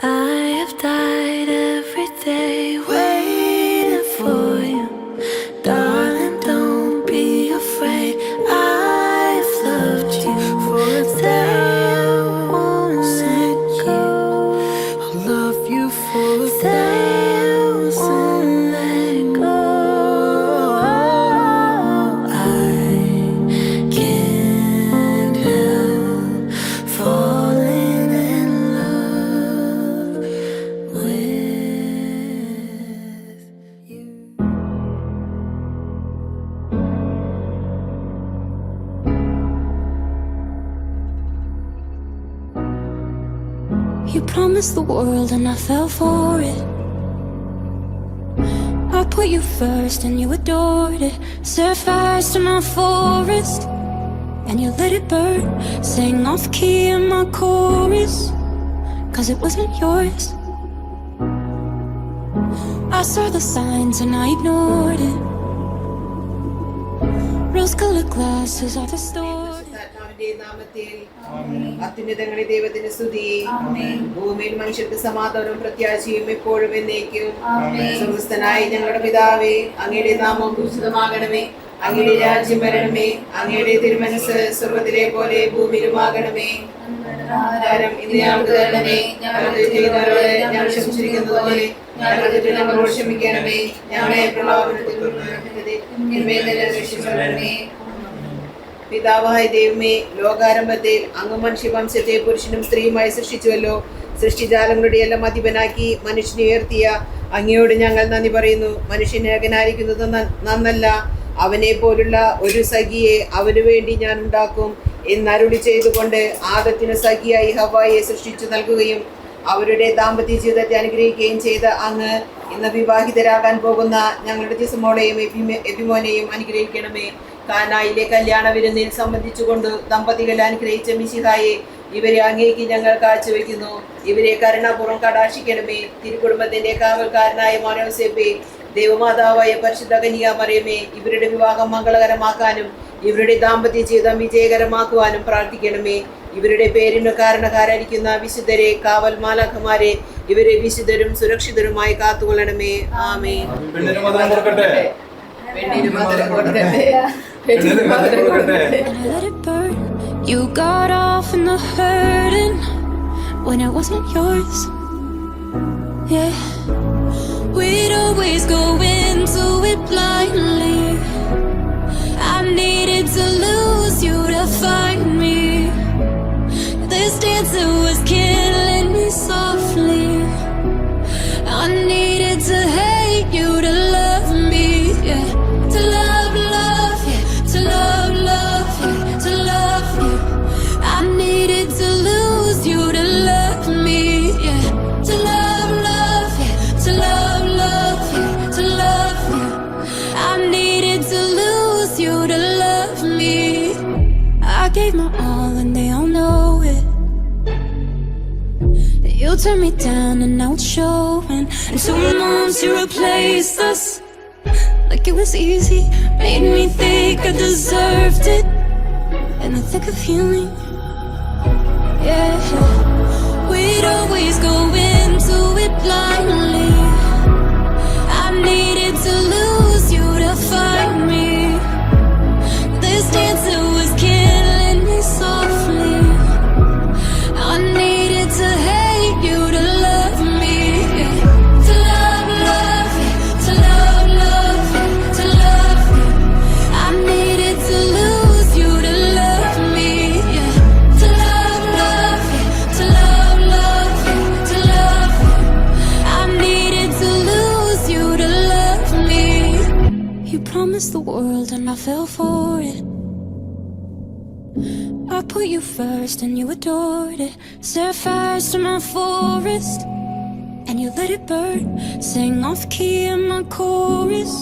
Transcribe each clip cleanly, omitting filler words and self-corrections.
I have died every day waiting for you. Darling, don't be afraid. I've loved you for a day. I won't let go. I'll love you for a day. I won't let go. I can't help falling in love with you. You promised the world and I fell for it. I put you first and you adored it. Set fires to my forest and you let it burn. Sang off key in my chorus, 'cause it wasn't yours. I saw the signs and I ignored it. Rose-colored glasses are distorted. അത്യുന്നതങ്ങളിൽ ദൈവത്തിന് സ്തുതി. ഭൂമിയിൽ മനുഷ്യർക്ക് സമാധാനവും പ്രത്യാശയും എപ്പോഴും എന്നേക്കും. സ്വർഗ്ഗസ്ഥനായ ഞങ്ങളുടെ പിതാവേ, അങ്ങയുടെ നാമം പൂജിതമാകണമേ. അങ്ങയുടെ രാജ്യം വരണമേ. അങ്ങയുടെ തിരുമനസ് സ്വർഗ്ഗത്തിലെ പോലെ ഭൂമിയിലുമാകണമേ. ആഹാരം ഇന്ന് ഞങ്ങൾക്ക് തരണമേ. ഞങ്ങളുടെ ചെയ്യുന്നവരോട് ഞങ്ങൾ ക്ഷമിച്ചിരിക്കുന്നത് പോലെ ഞങ്ങളുടെ തെറ്റുകൾ ഞങ്ങളോട് ക്ഷമിക്കണമേ. ഞങ്ങളെ പ്രലോഭനത്തിൽ ഉൾപ്പെടുത്തരുതേ. തിന്മയിൽ നിന്ന് രക്ഷിക്കണമേ. പിതാവായ ദൈവമേ, ലോകാരംഭത്തിൽ അങ്ങ് മനുഷ്യവംശത്തെ പുരുഷനും സ്ത്രീയുമായി സൃഷ്ടിച്ചുവല്ലോ. സൃഷ്ടിജാലങ്ങളുടെ എല്ലാം അധിപനാക്കി മനുഷ്യനെ ഉയർത്തിയ അങ്ങയോട് ഞങ്ങൾ നന്ദി പറയുന്നു. മനുഷ്യനെ ഏകനായിരിക്കുന്നത് നന്നല്ല. അവനെ പോലുള്ള ഒരു സഖിയെ അവന് വേണ്ടി ഞാൻ ഉണ്ടാക്കും എന്നരുളി ചെയ്തുകൊണ്ട് ആദത്തിന് സഖിയായി ഹവ്വായെ സൃഷ്ടിച്ചു നൽകുകയും അവരുടെ ദാമ്പത്യ ജീവിതത്തെ അനുഗ്രഹിക്കുകയും ചെയ്ത അങ്ങ് ഇന്ന് വിവാഹിതരാകാൻ പോകുന്ന ഞങ്ങളുടെ ജിസ്മോളെയും എബിമോനെയും അനുഗ്രഹിക്കണമേ. കാനായിലെ കല്യാണ വിരുന്നിൽ സംബന്ധിച്ചുകൊണ്ട് ദമ്പതികൾ അനുഗ്രഹിച്ച മിശിഹായെ ഇവരെ അങ്ങേക്ക് ഞങ്ങൾ കാഴ്ചവെക്കുന്നു. ഇവരെ കരുണാപൂർവ്വം കടാക്ഷിക്കണമേ. തിരുക്കുടുംബത്തിന്റെ കാവൽക്കാരനായ മോനോസേപ്പെ, ദൈവമാതാവായ പരിശുദ്ധ കന്യാമറിയമേ, ഇവരുടെ വിവാഹം മംഗളകരമാക്കാനും ഇവരുടെ ദാമ്പത്യ ജീവിതം വിജയകരമാക്കുവാനും പ്രാർത്ഥിക്കണമേ. ഇവരുടെ പേരിന് കാരണക്കാരായിരിക്കുന്ന വിശുദ്ധരെ, കാവൽ മാലാഖമാരെ, ഇവരെ വിശുദ്ധരും സുരക്ഷിതരുമായി കാത്തുകൊള്ളണമേ. ആമേൻ. You got off in the hurting when it wasn't yours. Yeah, we'd always go into it blindly. I needed to lose you to find me. This dancer was killing me softly. I needed to hate you to love me. Yeah, to love, love, yeah, to love, love, yeah, to love you. I needed to lose you to love me. Yeah, to love, love, yeah, to love, love, yeah, to love you. I needed to lose you to love me. I gave my all and they all know it. You turned me down and now it's showing. And 2 months you replaced us like it was easy. Made me think I deserved it in the thick of healing. Yeah, we'd always go into it blindly. I needed to lose you to find me. This dancer was killing me softly. I needed to hate you to love me. Yeah. To love, love, yeah. To love, love, yeah. To love you. I needed to lose you to love me. Yeah. To love, love, yeah. To love, love, yeah. To love you. I needed to lose you to love me. You promised the world and I fell for it. I put you first and you adored it. Set fires to my forest and you let it burn. Sang off key in my chorus.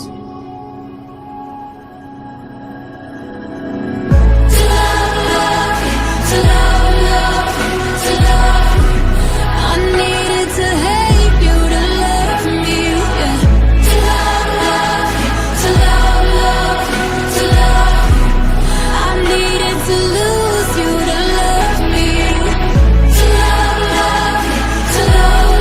To love, love, yeah. To love, love, yeah. To love you. I needed to hate you to love me. Yeah. To love, love, yeah. To love, love, yeah. To love you. I needed to lose you to love me. To love, love, yeah. To love,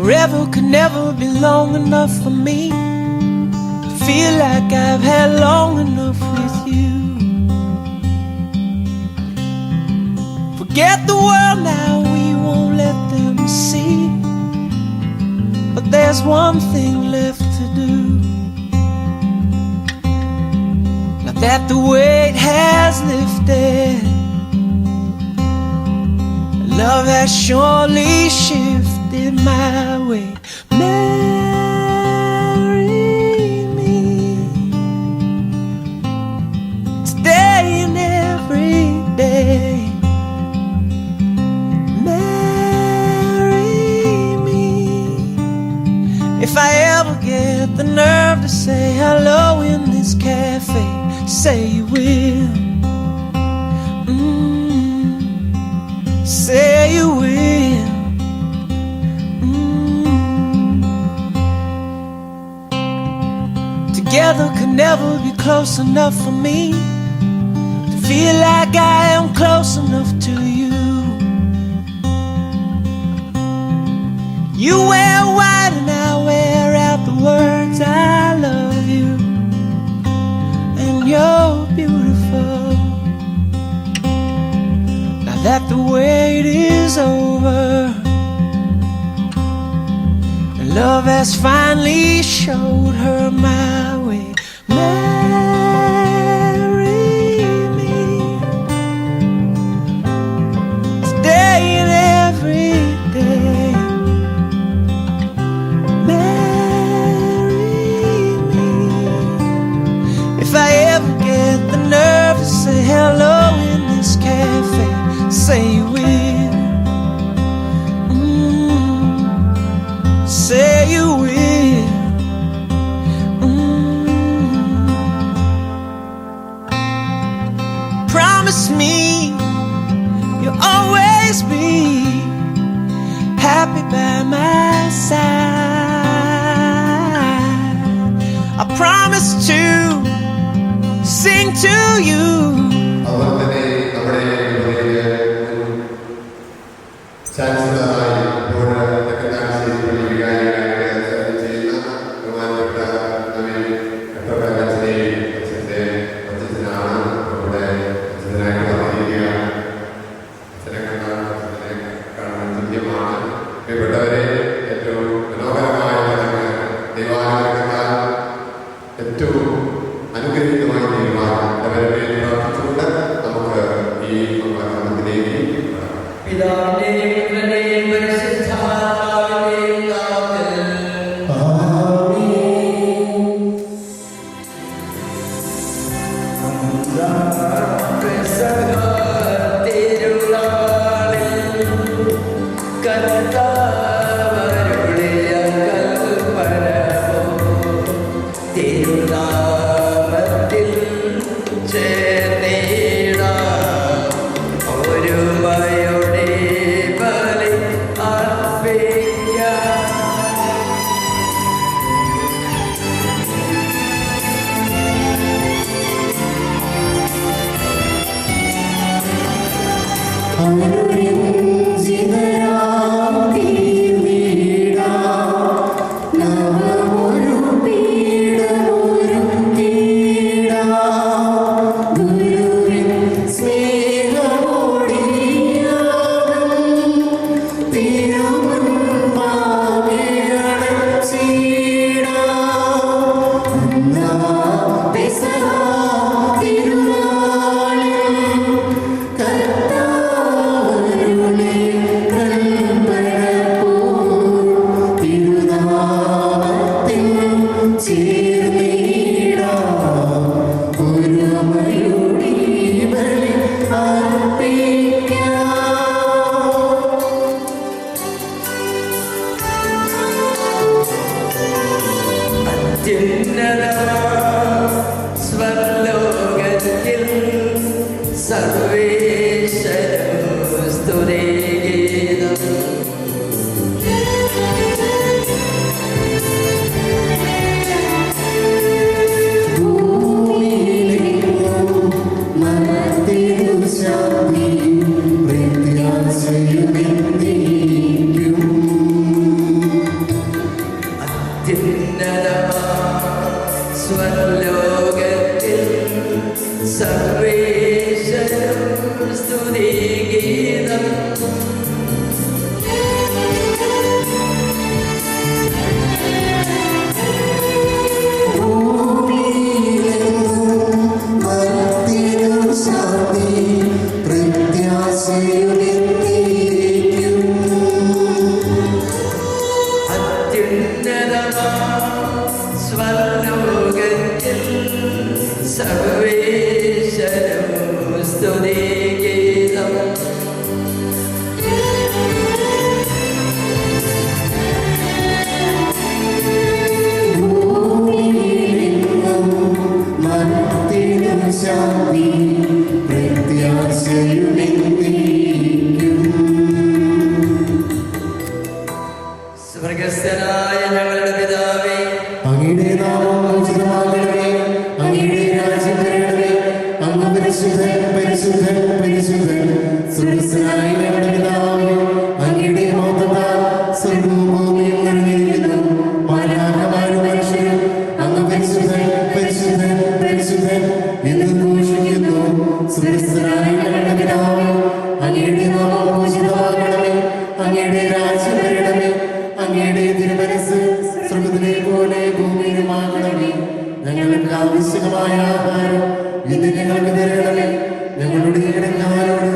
Forever could never be long enough for me to feel like I've had long enough with you. Forget the world now, we won't let them see. But there's one thing left to do. Now that the weight has lifted, love has surely shifted my way. Marry me today and every day. Marry me. If I ever get the nerve to say hello in this cafe, say you will. Say you will. Together could never be close enough for me to feel like I am close enough to you. You wear white and I wear out the words I love you, and you're beautiful. Now that the wait is over and love has finally showed her my way. Marry me today and every day. Marry me. If I ever get the nerve to say hello in this cafe, say you will. Say you will. Promise me you'll always be happy by my side. I promise to sing to you. അത്യുന്നതമാ സ്വർലോകത്തിൽ സർവേശ്വരം സ്തുതിഗീതം. അത്യുന്നതമാ സ്വർലോകത്തിൽ സർവേശ്വരം സ്തുതിഗീതം. ശാന്തി പ്രത്യാശയുമെന്നേക്കും. സ്വർഗസ്ഥനായ ഞങ്ങളുടെ പിതാവേ, അങ്ങയുടെ നാമം ഉചിതമാകണമേ, അങ്ങയുടെ രാജ്യം വരണമേ, അങ്ങ് പരിശുദ്ധൻ പരിശുദ്ധൻ പരിശുദ്ധൻ. സ്വർഗസ്ഥനായ ഞങ്ങളുടെ പിതാവേ, അങ്ങയുടെ മഹത്വത്താൽ സ്വർഗ്ഗവും ഭൂമിയും നിറഞ്ഞിരിക്കുന്നു. മാലാഖമാരും മനുഷ്യരും അങ്ങ് പരിശുദ്ധൻ പരിശുദ്ധൻ പരിശുദ്ധൻ എന്ന് ഘോഷിക്കുന്നു. സ്വർഗസ്ഥനായ ഞങ്ങളുടെ പിതാവേ, അങ്ങയുടെ നാമം ഉചിതമാകണമേ, അങ്ങയുടെ രാജ്യം വരണമേ, അങ്ങയുടെ തിരുമനസ്സ് സ്വർഗ്ഗത്തിലെ പോലെ ഭൂമിയിലുമാകണമേ. ഞങ്ങൾക്ക് ആവശ്യമായ ആഹാരം ഇന്ന് ഞങ്ങൾക്ക് തരണമേ. ഞങ്ങളുടെ കടക്കാരോട്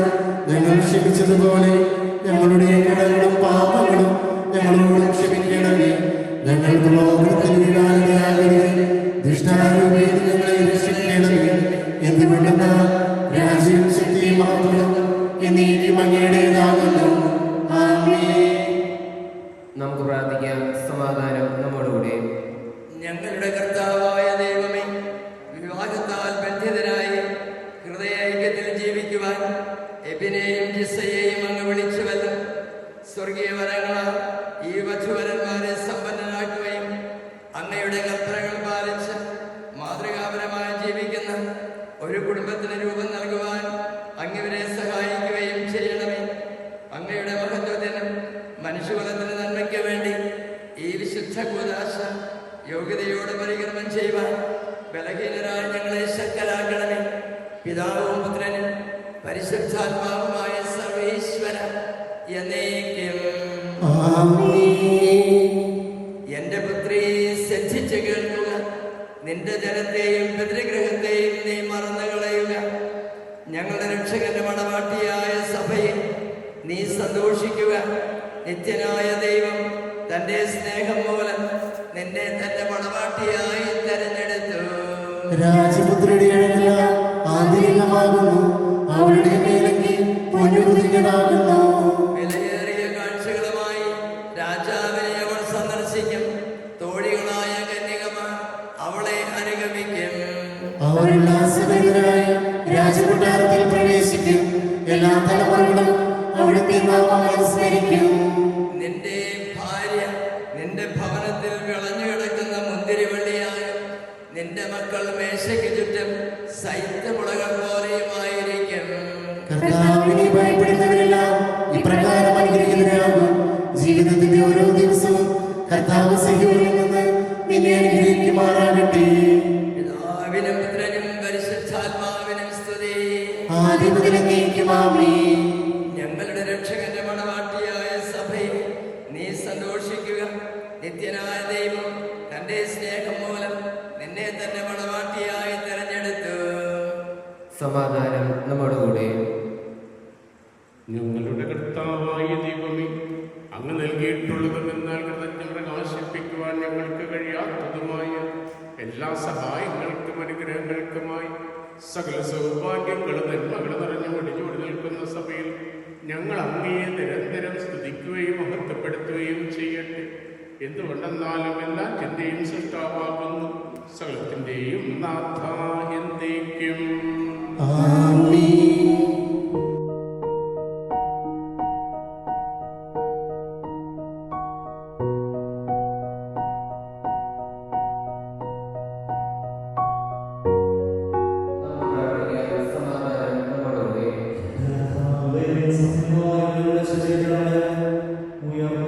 ഞങ്ങൾ ക്ഷമിച്ചതുപോലെ ഞങ്ങളുടെ കടങ്ങളും പാപങ്ങളും ഞങ്ങളോട് ക്ഷമിക്കണമേ. ഞങ്ങൾക്ക് ലോകത്തിൽ വീഴാനിടയാകരുതേ, ദുഷ്ടാരൂപയിൽ ഞങ്ങളെ രക്ഷിക്കണമേ. എന്തുകൊണ്ടെന്നാൽ രാജ്യവും ശക്തിയും മഹത്വവും എന്നേക്കും അങ്ങയുടേതാകുന്നു. ആമേൻ. നമുക്ക് പ്രാർത്ഥിക്കാം. സമാധാനം നമ്മോടുകൂടെ. ഞങ്ങളുടെ കർത്താവായ ദൈവമേ, വിവാഹത്താൽ ബന്ധിതരായി ഹൃദയൈക്യത്തിൽ ജീവിക്കുവാൻ എബിനെയും ജിസയെയും അങ്ങ് വിളിച്ചുവല്ലോ. സ്വർഗീയ വരങ്ങളാൽ ഈ വധുവരന്മാരെ സമ്പന്നരാക്കുകയും അങ്ങയുടെ കൽപ്പനകൾ പാലിച്ച് മാതൃകാപരമായി ജീവിക്കുന്ന ഒരു കുടുംബത്തിന് രൂപം നൽകുവാൻ അങ്ങവരെ സഹായിക്കുകയും ചെയ്യണമേ. അങ്ങയുടെ മഹത്വത്തിനും മനുഷ്യകുലത്തിന് നന്മയ്ക്ക് വേണ്ടി ഈ വിശുദ്ധ കൂദാശ യോഗ്യതയോടെ പരികർമ്മം ചെയ്യുവാൻ ബലഹീനരായ ഞങ്ങളെ ശക്തരാക്കണമേ. പിതാവും പുത്രനും പരിശുദ്ധാത്മാവുമായ സർവേശ്വര എന്നേക്കും. എന്റെ പുത്രി ശ്രദ്ധിച്ച് കേൾക്കുക. നിന്റെ ജനത്തെയും പിതൃഗ്രഹത്തെയും നീ മറന്നു കളയുക. ഞങ്ങളുടെ രക്ഷകന്റെ മണവാട്ടിയായ സഭയെ നീ സന്തോഷിക്കുക. നിത്യനായ ദൈവം തന്റെ സ്നേഹം മൂലം നിന്നെ തന്റെ മണവാട്ടിയായി തെരഞ്ഞെടുത്തു. രാജപുത്രിയുടെ അഴകെല്ലാം ആന്തരികമാകുന്നു, അവളുടെ മേലങ്കി പൊന്നുകുതിഞ്ഞതാകുന്നു. വിലയേറിയ കാഴ്ചകളുമായി രാജാവിനെ അവൾ സന്ദർശിക്കും. തോഴികളായ കന്യകമാർ അവളെ അനുഗമിക്കും. അവർ ഉല്ലാസഭരിതരായി രാജകൊട്ടാരത്തിൽ പ്രവേശിക്കും. എല്ലാ തലമുറകളും അവിടുത്തെ നാമം അനുസ്മരിക്കും. നിന്റെ ഭാര്യ നിന്റെ ഭവനത്തിൽ വിളഞ്ഞു കിടക്കുന്ന മുന്തിരിവള്ളിയായും നിന്റെ മക്കൾ മേശയ്ക്ക് ചുറ്റും സൈത്യമുളകൾ പോലെയുമായിരിക്കും. കർത്താവിനെ ഭയപ്പെടുന്നവരെല്ലാം ഇപ്രകാരം അനുഗ്രഹീതരാകും. ജീവിതത്തിന്റെ ഓരോ ദിവസവും കർത്താവ് സഹ്യോനിൽ നിന്ന് നിന്നെ അനുഗ്രഹിക്കുമാറാകട്ടെ. പിതാവിനും പുത്രനും പരിശുദ്ധാത്മാവിനും സ്തുതി. ആദ്യം മുതൽ എന്നേക്കും ആമേൻ. ഞങ്ങളുടെ രക്ഷകന്റെ മണവാട്ടിയായ സഭയെ നീ സന്തോഷിക്കുക. നിത്യനായ ദൈവം തന്റെ സ്നേഹം മൂലം നിന്നെ തന്നെ മണവാട്ടിയായി തെരഞ്ഞെടുത്തു. സമാധാനം നമ്മോടുകൂടെ. ഞങ്ങളുടെ കർത്താവായ ദൈവമേ, അങ്ങ് നൽകിയിട്ടുള്ളതും എന്നാൽ കൃതജ്ഞത പ്രകാശിപ്പിക്കുവാൻ ഞങ്ങൾക്ക് കഴിയാത്തതുമായ എല്ലാ സഹായങ്ങൾക്കും അനുഗ്രഹങ്ങൾക്കുമായി സകല സൗഭാഗ്യങ്ങളും നന്മകൾ നിറഞ്ഞു ഒടിഞ്ഞോടി നിൽക്കുന്ന സഭയിൽ ഞങ്ങൾ അങ്ങയെ നിരന്തരം സ്തുതിക്കുകയും മഹത്വപ്പെടുത്തുകയും ചെയ്യട്ടെ. എന്തുകൊണ്ടെന്നാലും എല്ലാറ്റിൻ്റെയും സൃഷ്ടാവാകുന്നു, സകലത്തിൻ്റെയും നാഥ എന്നേക്കും. ആമേൻ. സമാധാനം നമ്മോടുകൂടെ. We are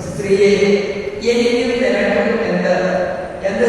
സ്ത്രീയെ എനിക്ക് തരണം എന്ന് എന്റെ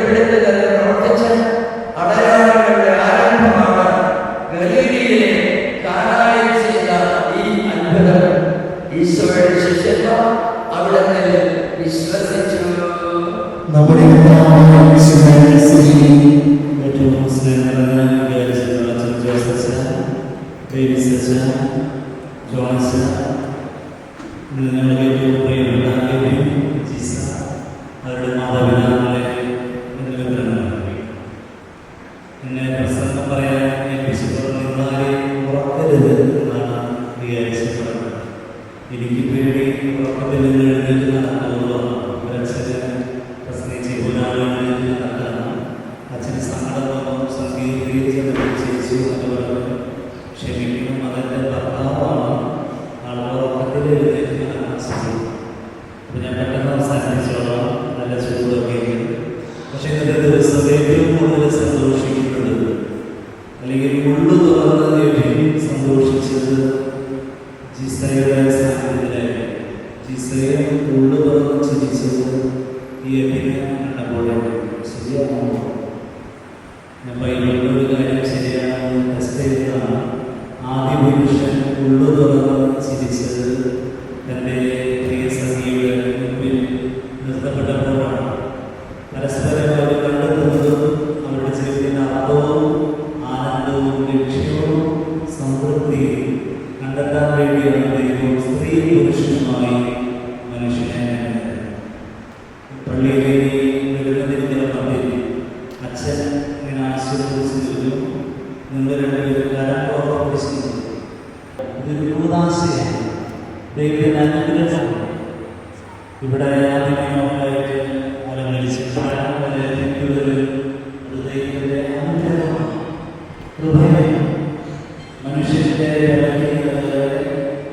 വെളിപ്പെടുത്തൽ പ്രവർത്തിച്ച അടയാളങ്ങളുടെ ആരംഭമാണ് ഗലീലയിലെ കാനായിൽ ചെയ്ത ഈ അത്ഭുതം. ഈശോയുടെ ശിഷ്യന്മാർ അവിടുന്ന് വിശ്വസിച്ചു. നമ്മുടെ അവരുടെ മാതാപിതാക്കളെ എന്നെ പ്രസംഗം പറയാൻ ഉറക്കരുത് എന്നാണ് വിചാരിച്ചത്. എനിക്ക് പേടി ഉറക്കത്തിൽ നിന്ന് എഴുന്നേറ്റ് നടക്കുന്നതാണ്. ഒരച്ഛന് പ്രസംഗിച്ച് ഒരാളെഴുന്നേറ്റ് നടക്കണം. അച്ഛന് സങ്കടം വന്നു, സംഗീതം ചേച്ചു എന്ന് പറഞ്ഞു. ക്ഷമിക്കണം, അതെൻ്റെ ഭർത്താവാണ്. ആളുകൾ ഉറക്കത്തിൽ എഴുന്നേറ്റ് നടക്കാൻ ശ്രമിക്കും. അപ്പോൾ ഞാൻ പെട്ടെന്ന് അവസാനിപ്പിച്ചോളാം. നല്ല ചൂടൊക്കെ. പക്ഷേ ഇന്നത്തെ ദിവസം ഏറ്റവും കൂടുതൽ സന്തോഷിക്കുന്നത്, അല്ലെങ്കിൽ ഉള്ളു തുറന്ന് സന്തോഷിച്ചത് ജിസയുടെ സാന്നിധ്യത്തിലായിരുന്നു. ജിസയെ ഉള്ളു തുറന്ന് ചിരിച്ചത് ഈ അഭിനയം കണ്ടപ്പോഴാണ്. ശരിയാണോ? ഞാൻ ബൈബിളിലൊരു കാര്യം ശരിയാണെന്ന് ടെസ്റ്റ് ചെയ്തതാണ്. ആദ്യ പുരുഷൻ ഉള്ളു തുറന്ന് ചിരിച്ചത് തൻ്റെ പ്രിയ സഖിയുടെ മുമ്പിൽ നിർത്തപ്പെട്ടപ്പോഴാണ്. പരസ്പരം അവർ കണ്ടെത്തുന്നതും അവരുടെ ജീവിതത്തിന് അർത്ഥവും ആനന്ദവും ലക്ഷ്യവും സംതൃപ്തിയും കണ്ടെത്താൻ വേണ്ടിയാണ് ദൈവം സ്ത്രീ പുരുഷനുമായി മനുഷ്യനെ പള്ളിയിലെ വെളുന്നതിരിക്കുന്ന പള്ളിയിൽ അച്ഛൻ ഇങ്ങനെ ആശീർവദിച്ചിരുന്നു. നിങ്ങൾ രണ്ടുപേരും കരം ഓർമ്മിപ്പിച്ചിരുന്നു. ഇതൊരു കൂതാശയാണ്, ദൈവത്തിന് അനുഗ്രഹം. ഇവിടെ ആദ്യമൊക്കെയായിട്ട് അലങ്കരിച്ച് ദൈവത്തിൻ്റെ അനുഗ്രഹമാണ്. ഹൃദയം മനുഷ്യൻ്റെ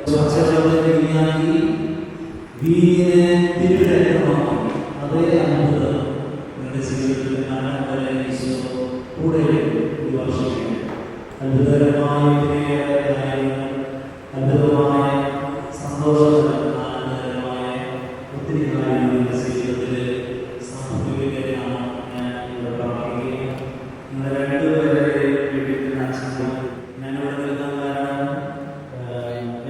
സ്വച്ഛതയാക്കി വീടിനെ തിരുവരമാക്കി. അതേ അത്ഭുതം നിങ്ങളുടെ ജീവിതത്തിൽ കാണാൻ വരെ ഈശോ കൂടെ ഈ വർഷം അത്ഭുതകരമായ കാര്യങ്ങൾ, അത്ഭുതമായ സന്തോഷകരം, ആനന്ദകരമായ ഒത്തിരി കാര്യങ്ങൾ നിങ്ങളുടെ ജീവിതത്തിൽ സംഭവിക്കുകയാണ്. ഞാൻ ഇവിടെ പ്രാർത്ഥിക്കുകയും നിങ്ങളുടെ രണ്ടുപേരെ വീട്ടിൽ അച്ഛനും ഞാനിവിടെ നിൽക്കാൻ കാരണം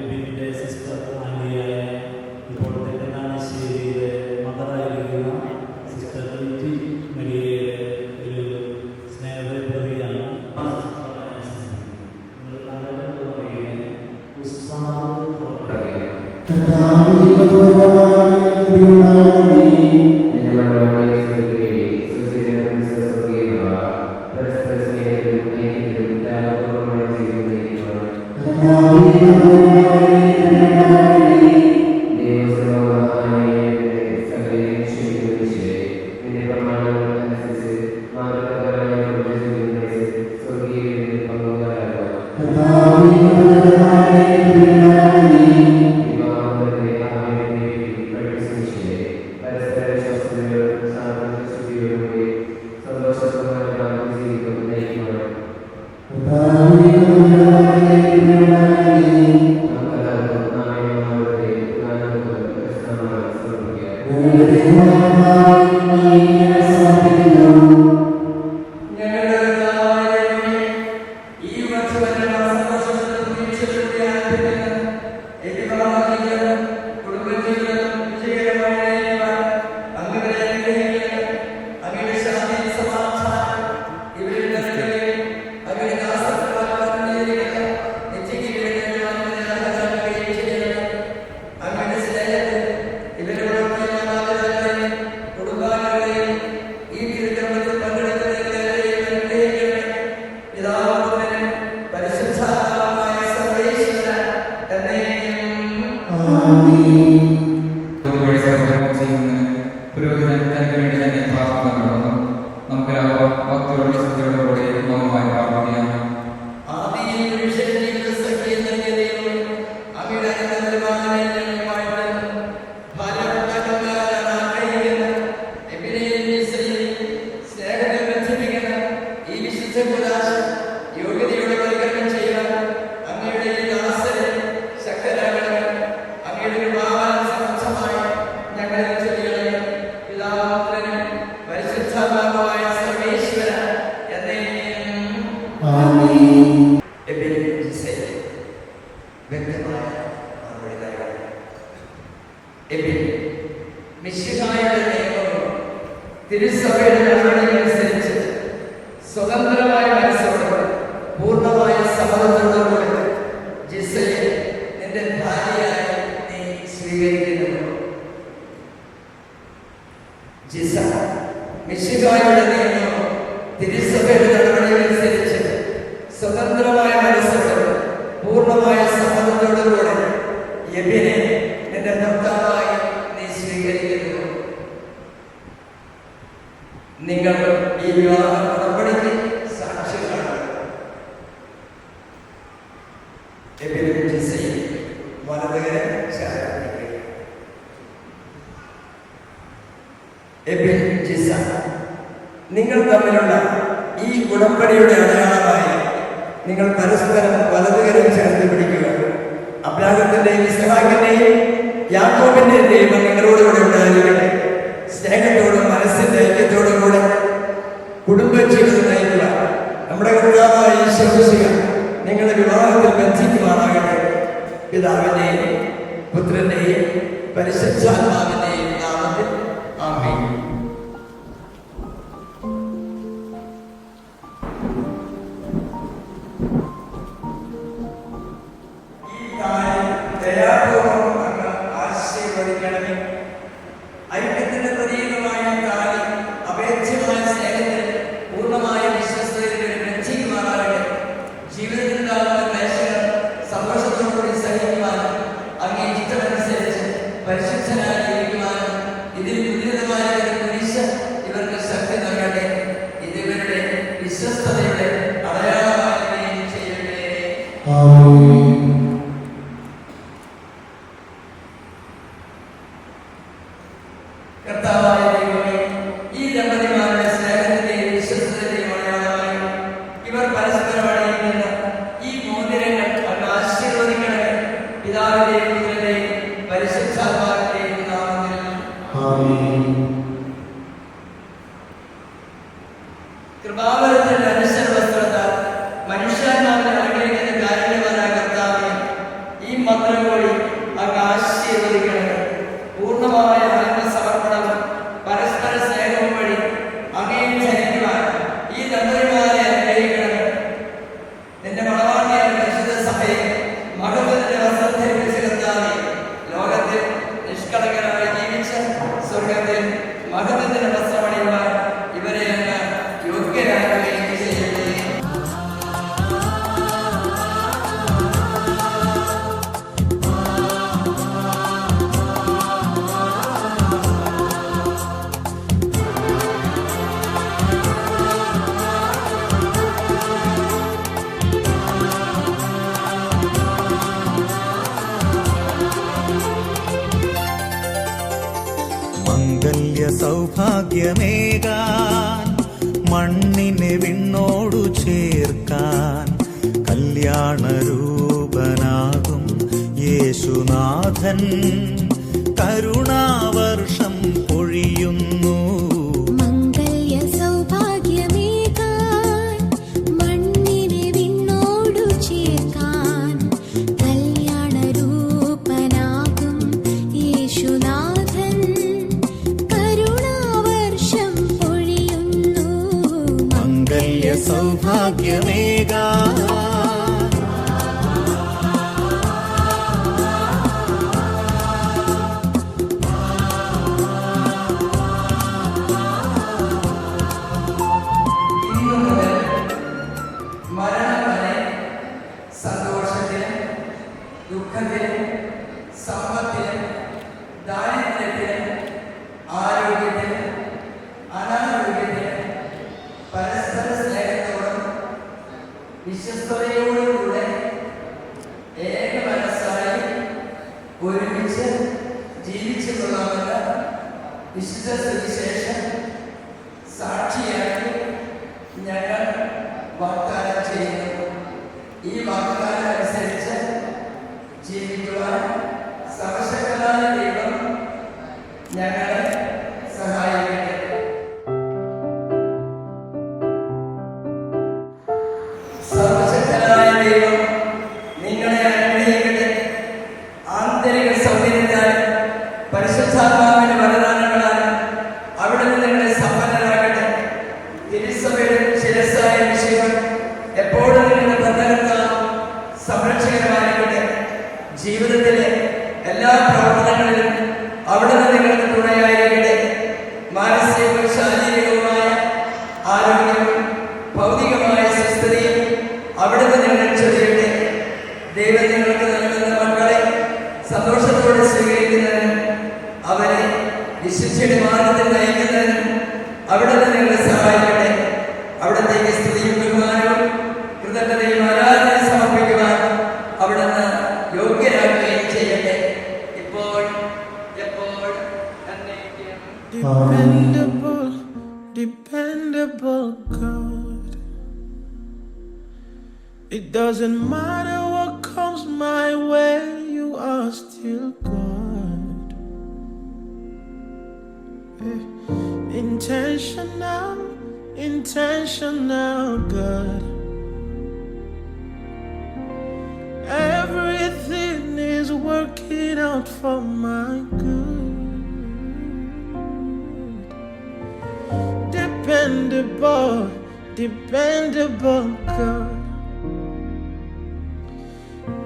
എബിൻ്റെ സിസ്റ്റർ ആൻഡിയായ ഇപ്പോൾ തെക്കനാശ്ശേരിയിലെ മദറായിരിക്കുന്ന സിസ്റ്റർ മരിയയുടെ ഒരു സ്നേഹപ്രതിയാണ്. പരിശുദ്ധാത്മാവായ നിങ്ങൾ തമ്മിലുള്ള ഈ ഉടമ്പടിയുടെ അടയാളമായി നിങ്ങൾ പരസ്പരം വലതുകരം ചേർത്ത് പിടിക്കുക. അബ്രാഹത്തിന്റെയും ഇസ്ഹാക്കിന്റെയും യാക്കോബിന്റെയും ദൈവം നിങ്ങളോടുകൂടെ ഉണ്ടായിരിക്കട്ടെ. സ്നേഹത്തോടും മനസ്സിന്റെ ഐക്യത്തോടും കൂടെ കുടുംബജീവിതം നയിക്കുക. നമ്മുടെ കർത്താവായ യേശു മിശിഹ നിങ്ങളുടെ വിവാഹത്തിൽ ബന്ധിക്കുമാറാകട്ടെ. പിതാവിന്റെയും പുത്രന്റെയും പരിശുദ്ധാത്മാവിന്റെയും നാമത്തിൽ ആമേൻ. ദയാപൂർവം അങ്ങ് ആശീർവദിക്കണമേ. ഐക്യത്തിന്റെ പ്രതീകമായ താലി അപേക്ഷമായ സ്നേഹത്തിൽ പൂർണ്ണമായ വിശ്വസ്തയുടെ രക്ഷിക്കുമാറാകട്ടെ. ജീവിതത്തിലുണ്ടാകുന്ന ക്ലേശങ്ങൾ സന്തോഷത്തോടുകൂടി സഹിക്കുവാനും അങ്ങേ ഇഷ്ടമനുസരിച്ച് പരിശുദ്ധനായി ജീവിക്കുവാനും ഇതിൽ ഉന്നതമായ ഒരു കുരിശ് ഇവർക്ക് ശക്തി നൽകട്ടെ. ഇത് ഇവരുടെ വിശ്വസ്തതയുടെ അടയാളമാകുകയും ചെയ്യട്ടെ. കർത്താവായ ദൈവമേ, ഈ ദമ്പതിമാരുടെ സ്നേഹത്തിന്റെയും വിശ്വസ്തതയുടെയും അടയാളമായി ഇവർ പരസ്പരം അണിയുന്ന ഈ മോതിരങ്ങൾ അങ്ങ് ആശീർവദിക്കണമേ. പിതാവിന്റെയും പുത്രന്റെയും പരിശുദ്ധാത്മാവിന്റെയും നാമത്തിൽ കൃപാവരത്തിന്റെ അനുസരണ വസ്ത്രത്താൽ മനുഷ്യാത്മാവിനെ അനുഗ്രഹിക്കുന്ന കാരുണ്യവാനായ കർത്താവേ, ഈ മന്ത്രം വഴി അങ്ങ് ആശീർവദിക്കണമേ. പൂർണ്ണമായ ആത്മസമർപ്പണവും പരസ്പര സ്നേഹവും വഴി അങ്ങയിൽ ജനിക്കുവാൻ ഈ ദമ്പതിമാരെ അനുഗ്രഹിക്കണമേ. നിന്റെ മണവാട്ടിയായ പരിശുദ്ധ സഭയെ മഹത്വത്തിന്റെ വസ്ത്രം ധരിപ്പിച്ച കർത്താവേ, ലോകത്തിൽ നിഷ്കളങ്കരായി ജീവിച്ച് സ്വർഗത്തിൽ മഹത്വത്തിന്റെ വസ്ത്രമണിയുവാൻ ഇവരെ അങ്ങ് യോഗ്യരാക്കുകയും ചെയ്യട്ടെ. മംഗല്യ സൗഭാഗ്യമേകാൻ മണ്ണിനെ വിണ്ണോടു ചേർക്കാൻ കല്യാണരൂപനാകും യേശുനാഥൻ കരുണാവർഷം പൊഴിയുന്നു. മംഗല്യ സൗഭാഗ്യമേകാൻ മണ്ണിനെ വിണ്ണോടു ചേർക്കാൻ കല്യാണരൂപനാകും യേശുനാഥൻ കരുണാവർഷം പൊഴിയുന്നു. മംഗല്യ സൗഭാഗ്യമേകാൻ ഇന്നു മുതൽ മരണം വരെ സന്തോഷത്തിലും ദുഃഖത്തിലും സമ്പത്തിലും ദാരിദ്ര്യത്തിലും ആരോഗ്യത്തിലും അനാരോഗ്യത്തിലും പരസ്പര സ്നേഹത്തോടും വിശ്വസ്തയോടുകൂടെ ഏക മനസ്സായി ഒരുമിച്ച് ജീവിച്ചു കൊള്ളാമെന്ന് വിശുദ്ധ സുവിശേഷം സാക്ഷിയാക്കി ഞങ്ങൾ വാഗ്ദാനം ചെയ്യുന്നു. ഈ വാഗ്ദാനം അനുസരിച്ച് ജീവിക്കുവാൻ സർവശക്തനായ ദൈവം ഞങ്ങളെ സഹായിക്കട്ടെ. സർവശക്തനായ ദൈവം നിങ്ങളെ അനുഗ്രഹിക്കട്ടെ. ആന്തരിക സൗകര്യത്താൽ പരിശുദ്ധാത്മാവിന്റെ വരദാനങ്ങളാൽ അവിടുന്ന് നിങ്ങളെ സമ്പന്നരാകട്ടെ. തിരുസഭയുടെ ശിരസ്സായ വിഷയം എപ്പോഴും നിങ്ങളുടെ ബന്ധനത്താൽ സംരക്ഷകരമായിരിക്കട്ടെ. ജീവിതത്തിലെ എല്ലാ പ്രവർത്തനങ്ങളിലും അവിടുന്ന് നിങ്ങൾക്ക് തുണയായിരിക്കട്ടെ. മാനസികവും ശാരീരികവുമായ ആരോഗ്യവും ഭൗതികമായ സുസ്ഥിതിയും അവിടുന്ന് നിങ്ങൾ ചൊരിയട്ടെ. ദൈവം നിങ്ങൾക്ക് നൽകുന്ന മക്കളെ സന്തോഷത്തോടെ സ്വീകരിക്കുന്നതിനും അവരെ വിശുദ്ധിയുടെ മാർഗത്തിൽ നയിക്കുന്നതിനും അവിടുന്ന് നിങ്ങളെ സഹായിക്കട്ടെ. അവിടത്തേക്ക് സ്തുതിയും ബഹുമാനവും കൃതജ്ഞതയും ആരാധനയും സമർപ്പിക്കുവാൻ അവിടുന്ന് യോഗ്യരാക്കുകയും ചെയ്യട്ടെ. ഇപ്പോൾ എപ്പോൾ എന്നേക്കും. Dependable, dependable. dependable God. It doesn't matter what comes my way, you are still God. Intentional God. Everything is working out for my good. Dependable God.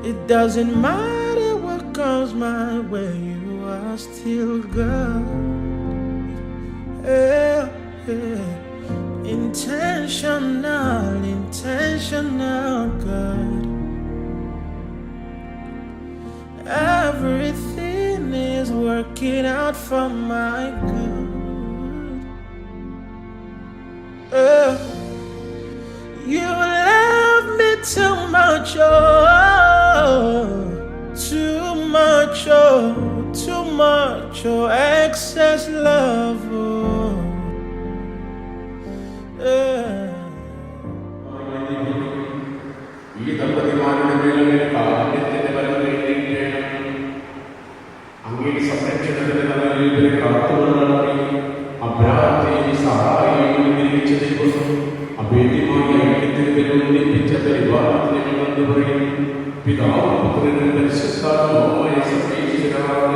It doesn't matter what comes my way, you are still God. Yeah, yeah. Intentional God. Everything is working out for my good. You love me too much, too much, excess love. ഈ ദമ്പതിമാരുടെ മേലെ കാരുണ്യത്തിന്റെ വരം കൈവരിക്കണം. അങ്ങയുടെ സംരക്ഷണത്തിന് നല്ല കാത്തുകൊള്ളണമേ. അബ്രാഹത്തെയും സഹായിയും നിർമ്മിച്ച ദൈവം അഭേദ്യമായ ഐക്യത്തിന് ഒന്നിപ്പിച്ച പരിപാലനത്തിന് നന്ദി പറയും. പിതാവും പുത്രനും പരിശുദ്ധാത്മാവുമായ സർവ്വേശ്വരനായ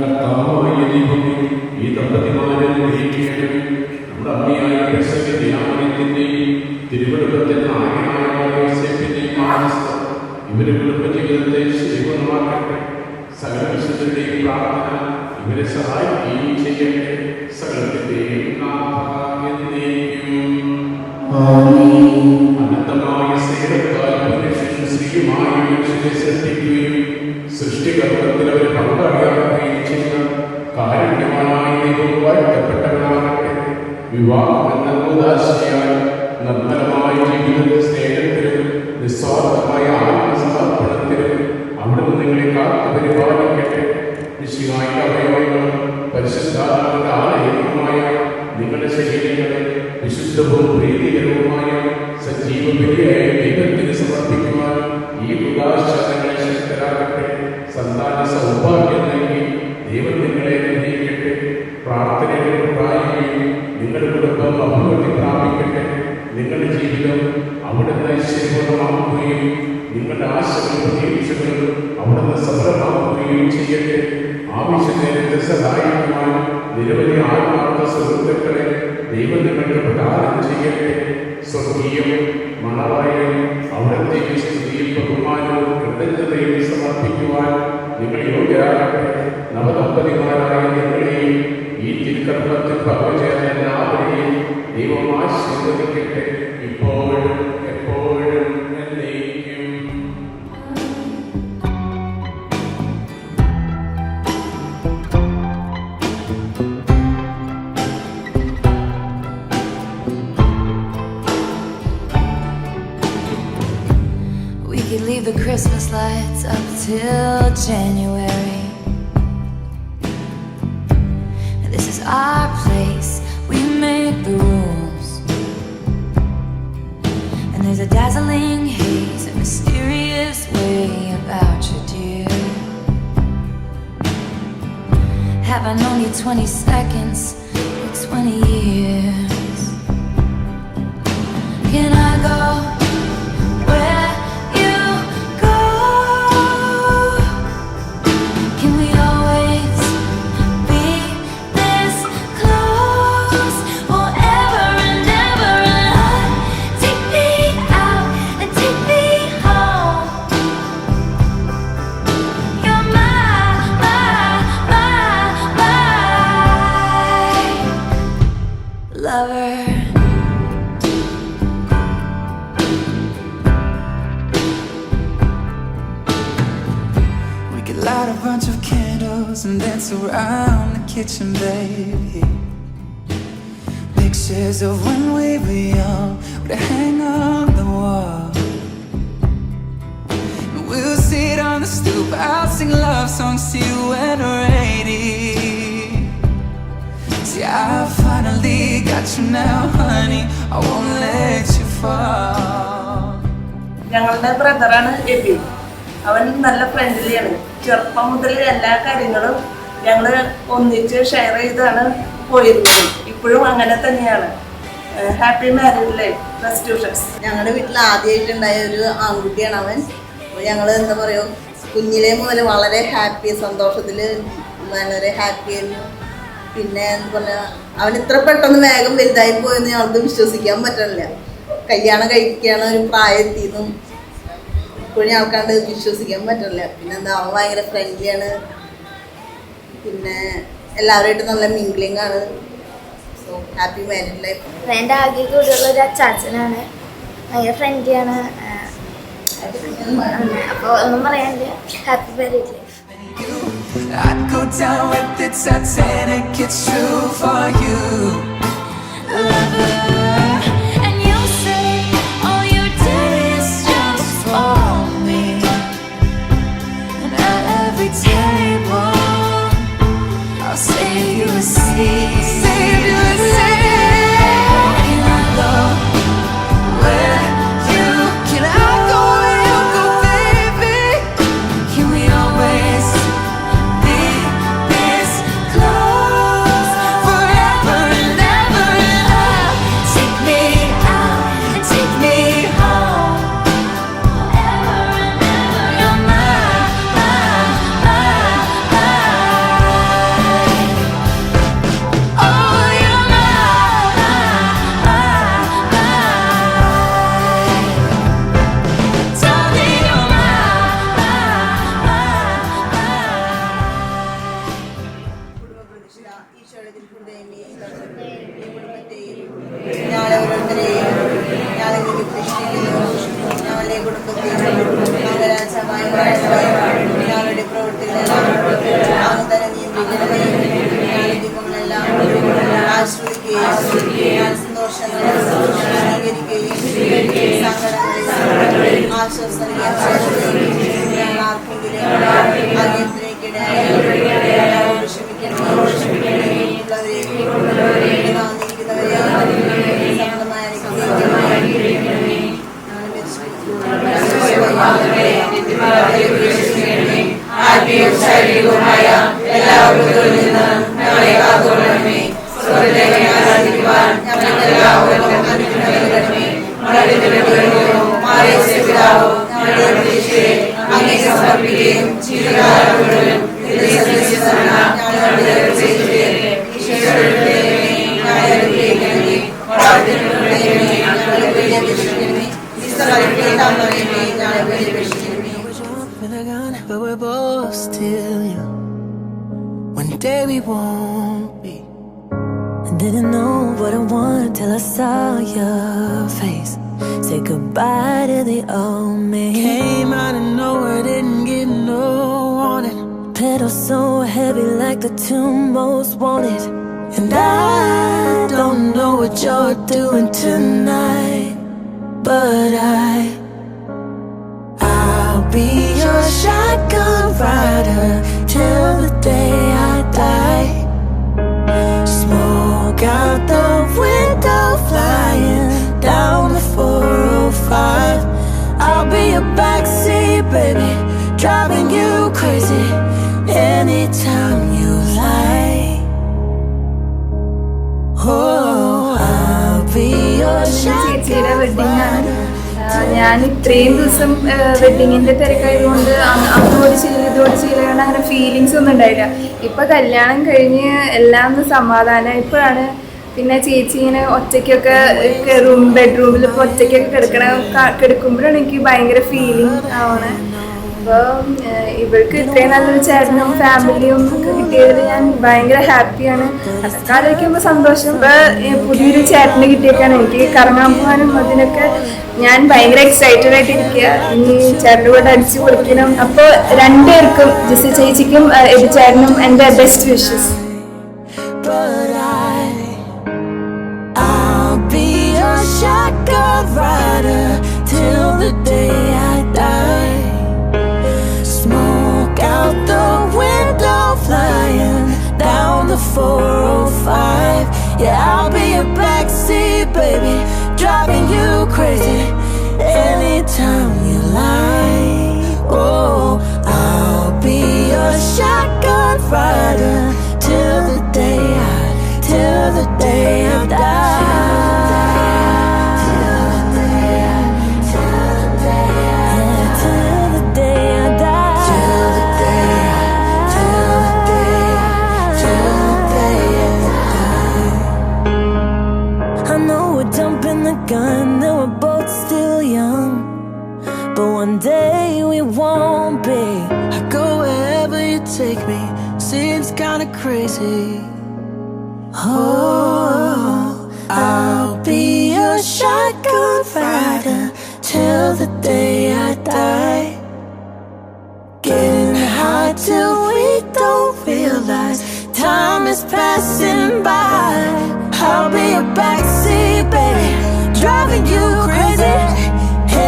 കർത്താവായ ദൈവമേ, ഈ ദമ്പതിമാരെ ഗ്രഹിക്കണമേ. നമ്മുടെ അമ്മയായ യാമനത്തിന്റെയും തിരുവനന്തപുരത്തെ നായകനായ മാനസ്ഥം ഇവരുടെ കുടുംബജീവിതത്തെ ശരിവമാക്കട്ടെ. സകല വിശുദ്ധരുടെയും പ്രാർത്ഥന ഇവരെ സഹായിക്കുകയും ചെയ്യട്ടെ. സകലത്തിന്റെയും അനന്തമായ സ്നേഹത്താൽ മനുഷ്യൻ സ്ത്രീയുമായ മനുഷ്യനെ സൃഷ്ടിക്കുകയും സൃഷ്ടികർമ്മത്തിൽ അവരെ പങ്കാളിയാക്കുകയും ചെയ്ത കാരുണ്യവാനായ ദൈവം വാഴ്ത്തപ്പെട്ടവനാകട്ടെ. വിവാഹം എന്ന ഉദാശയാൽ നിർമ്മലമായ ജീവിതത്തിൽ സ്നേഹത്തിലും നിസ്വാർത്ഥമായ ആത്മസമർപ്പണത്തിലും അവിടുന്ന് നിങ്ങളെ കാത്തു പരിപാലിക്കട്ടെ. വിശുദ്ധായ അവയവങ്ങളും പരിശുദ്ധാത്മാവിന്റെ ആലയവുമായ നിങ്ങളുടെ ശരീരങ്ങളെ വിശുദ്ധവും പ്രീതികരവുമായ സജീവ ബലിയായ ദൈവത്തിന് സമർപ്പിക്കുവാൻ ഈ ഉദാശകളെ ശക്തരാകട്ടെ. സന്താന സൗഭാഗ്യം നൽകി ദൈവം നിങ്ങളെ ഗ്രഹിക്കട്ടെ. പ്രാർത്ഥനയുടെ പ്രായുകയും നിങ്ങളുടെ കുടുംബം അഭിവൃദ്ധി പ്രാപിക്കട്ടെ. നിങ്ങളുടെ ജീവിതം അവിടുന്ന് ഐശ്വര്യപൂർണ്ണമാക്കുകയും നിങ്ങളുടെ ആശകളും പ്രതീക്ഷകളും അവിടുന്ന് സഫലമാക്കുകയും ചെയ്യട്ടെ. ആവശ്യ നേരത്തെ സഹായിക്കുവാൻ നിരവധി ആത്മാർത്ഥ സുഹൃത്തുക്കളെ ദൈവം നിങ്ങൾക്ക് പ്രദാനം ചെയ്യട്ടെ. സ്വർഗീയം മണവായും അവിടുത്തെ സ്തുതിയും ബഹുമാനവും കൃതജ്ഞതയും സമർപ്പിക്കുവാൻ നിങ്ങൾ യോഗ്യരാകട്ടെ. നവദമ്പതിമാരായ നിങ്ങളെയും ഈ തിരുക്കർമ്മത്തിൽ പങ്കുചേർന്ന എല്ലാവരെയും ദൈവം ആശീർവദിക്കട്ടെ. ഇപ്പോഴും എപ്പോഴും എന്നേക്കും. We could leave the Christmas lights up till January. This is our place, we make the rules. And there's a dazzling haze, a mysterious way about you, dear. Have I known you 20 seconds or 20 years? Can I go where you go? Can we always be this close forever and ever? And take me out and take me home. You're my lover. We could light a bunch of candles and dance around the kitchen, baby. Pictures of when we were young would hang on the wall. And we'll sit on the stoop, I'll sing love songs to you when we're 80. finally got you now, honey. I won't let you fall. ഞങ്ങളുടെ ബ്രദറാണ് AB. അവൻ നല്ല ഫ്രണ്ട്ലിയാണ്. ചെറുപ്പം മുതൽ എല്ലാ കാര്യങ്ങളും ഞങ്ങൾ ഒന്നിച്ച് share ചെയ്താണ് പോയിരുന്നത്. ഇപ്പോഴും അങ്ങനെ തന്നെയാണ്. Happy married life. Best wishes. ഞങ്ങളുടെ വീട്ടിൽ ആദ്യമായിട്ടുണ്ടായ ഒരു ആൺകുട്ടിയാണ് അവൻ. അപ്പോൾ ഞങ്ങൾ എന്താ പറയുക, കുഞ്ഞിലേ മുതൽ വളരെ ഹാപ്പി, സന്തോഷത്തിൽ വളരെ ഹാപ്പി ആയിരുന്നു. പിന്നെ എന്താ പറയുക, അവൻ ഇത്ര പെട്ടെന്ന് വേഗം വലുതായി പോയെന്ന് ഞങ്ങൾക്ക് വിശ്വസിക്കാൻ പറ്റില്ല. കല്യാണം കഴിക്കുകയാണ് ഒരു പ്രായത്തിന്നും ഇപ്പോഴും ഞങ്ങൾക്കാണ്ട് വിശ്വസിക്കാൻ പറ്റില്ല. പിന്നെ എന്താ, അവൻ ഭയങ്കര ഫ്രണ്ട്ലിയാണ്. പിന്നെ എല്ലാവരുമായിട്ട് നല്ല മിംഗ്ലിംഗ് ആണ്. So happy married life. എൻ്റെ ആകെ കൂടെയുള്ള ഒരു അച്ചാച്ചനാണ്. ഭയങ്കര ഫ്രണ്ട്ലിയാണ്. അപ്പോൾ ഒന്നും പറയാനില്ല. Happy married life. I'd go down with the Titanic, it's true for you, lover. And you say all you did is just for me. And at every table I'll save you a seat. Save you a seat. Can I go where you? Can I go where you go, baby? Can we always be this close forever and ever? Take me out and take me home. Forever and ever, you're mine. Oh, you're mine. Darling, you're ഞങ്ങളെ ഓരോരുത്തരെയും ഞങ്ങളെ പ്രതിഷ്ഠിക്കുന്നു. ഞങ്ങളുടെ കുടുംബത്തെയും മംഗളാശമായ ഞങ്ങളുടെ പ്രവൃത്തികളെല്ലാം അവൻ തന്നെ നിയന്ത്രിക്കണമേ. ഞങ്ങളുടെ ദീപങ്ങളെല്ലാം ആശ്രയിക്കുകയും ഞാൻ സന്തോഷങ്ങളെ സ്വീകരിക്കുകയും സങ്കടങ്ങളെ ആശ്വാസങ്ങളെ ഞങ്ങൾ ആർക്കെങ്കിലും അന്യത്തിനേക്കിടയായി ക്ഷമിക്കണമേ. ശാരീരികവുമായ എല്ലാ ഉറവുകളിൽ നിന്ന് ഞങ്ങളെ കാത്തുകൊള്ളണമേ. സ്വർഗ്ഗത്തിലേക്കുവാൻ ഞങ്ങളെല്ലാവരും ഞങ്ങളുടെ പ്രതീക്ഷയെ അങ്ങേ സമർപ്പിക്കുകയും ജീവിതകാലം മുഴുവൻ but we're both still young. One day we won't be. I didn't know what I wanted till I saw your face. Say goodbye to the old me. Came out of nowhere, didn't get no warning. Pedal so heavy like the two most wanted. And I don't know what you're doing tonight, but I'll be your shotgun rider till the day I die. Smoke out the window, flying down the 405. I'll be your backseat baby, driving you crazy anytime you like. Oh, I'll be your shotgun rider. ഞാൻ ഇത്രയും ദിവസം വെഡിങ്ങിൻ്റെ തിരക്കായതുകൊണ്ട് അങ്ങോട്ട് ചെയ്ത് ഇതോട് ചെയ്യലാണ് അങ്ങനെ feelings ഒന്നും ഉണ്ടായില്ല. ഇപ്പം കല്യാണം കഴിഞ്ഞ് എല്ലാം ഒന്ന് സമാധാനമായപ്പോഴാണ്. പിന്നെ ചേച്ചി ഇങ്ങനെ ഒറ്റയ്ക്കൊക്കെ ബെഡ്റൂമിൽ ഇപ്പോൾ ഒറ്റയ്ക്കൊക്കെ കിടക്കുമ്പോഴാണ് എനിക്ക് ഭയങ്കര ഫീലിംഗ് ആവണേ. അപ്പോൾ ഇവർക്ക് ഇത്രയും നല്ലൊരു ചേട്ടനും ഫാമിലിയും ഒക്കെ കിട്ടിയതിൽ ഞാൻ ഭയങ്കര ഹാപ്പിയാണ്. അതൊക്കെ ആലോചിക്കുമ്പോൾ സന്തോഷം. ഇപ്പോൾ പുതിയൊരു ചേട്ടന് കിട്ടിയേക്കാണ്. എനിക്ക് കറങ്ങാൻ പോകാനും അതിനൊക്കെ ഞാൻ ഭയങ്കര എക്സൈറ്റഡ് ആയിട്ടിരിക്കുക. ഇനി ചേട്ടൻ്റെ കൂടെ അടിച്ചു പൊളിക്കണം. അപ്പോൾ രണ്ടുപേർക്കും ജിസി ചേച്ചിക്കും എബി ചേട്ടനും എൻ്റെ best wishes. Shotgun rider till the day I die. Smoke out the window, flying down the 405. anytime you like. Oh, I'll be your shotgun rider till the day I die. Gun, then we're both still young, but one day we won't be. I go wherever you take me, seems kinda crazy. Oh, I'll be your shotgun rider till the day I die. Getting high till we don't realize time is passing by. I'll be your backseat baby, driving you crazy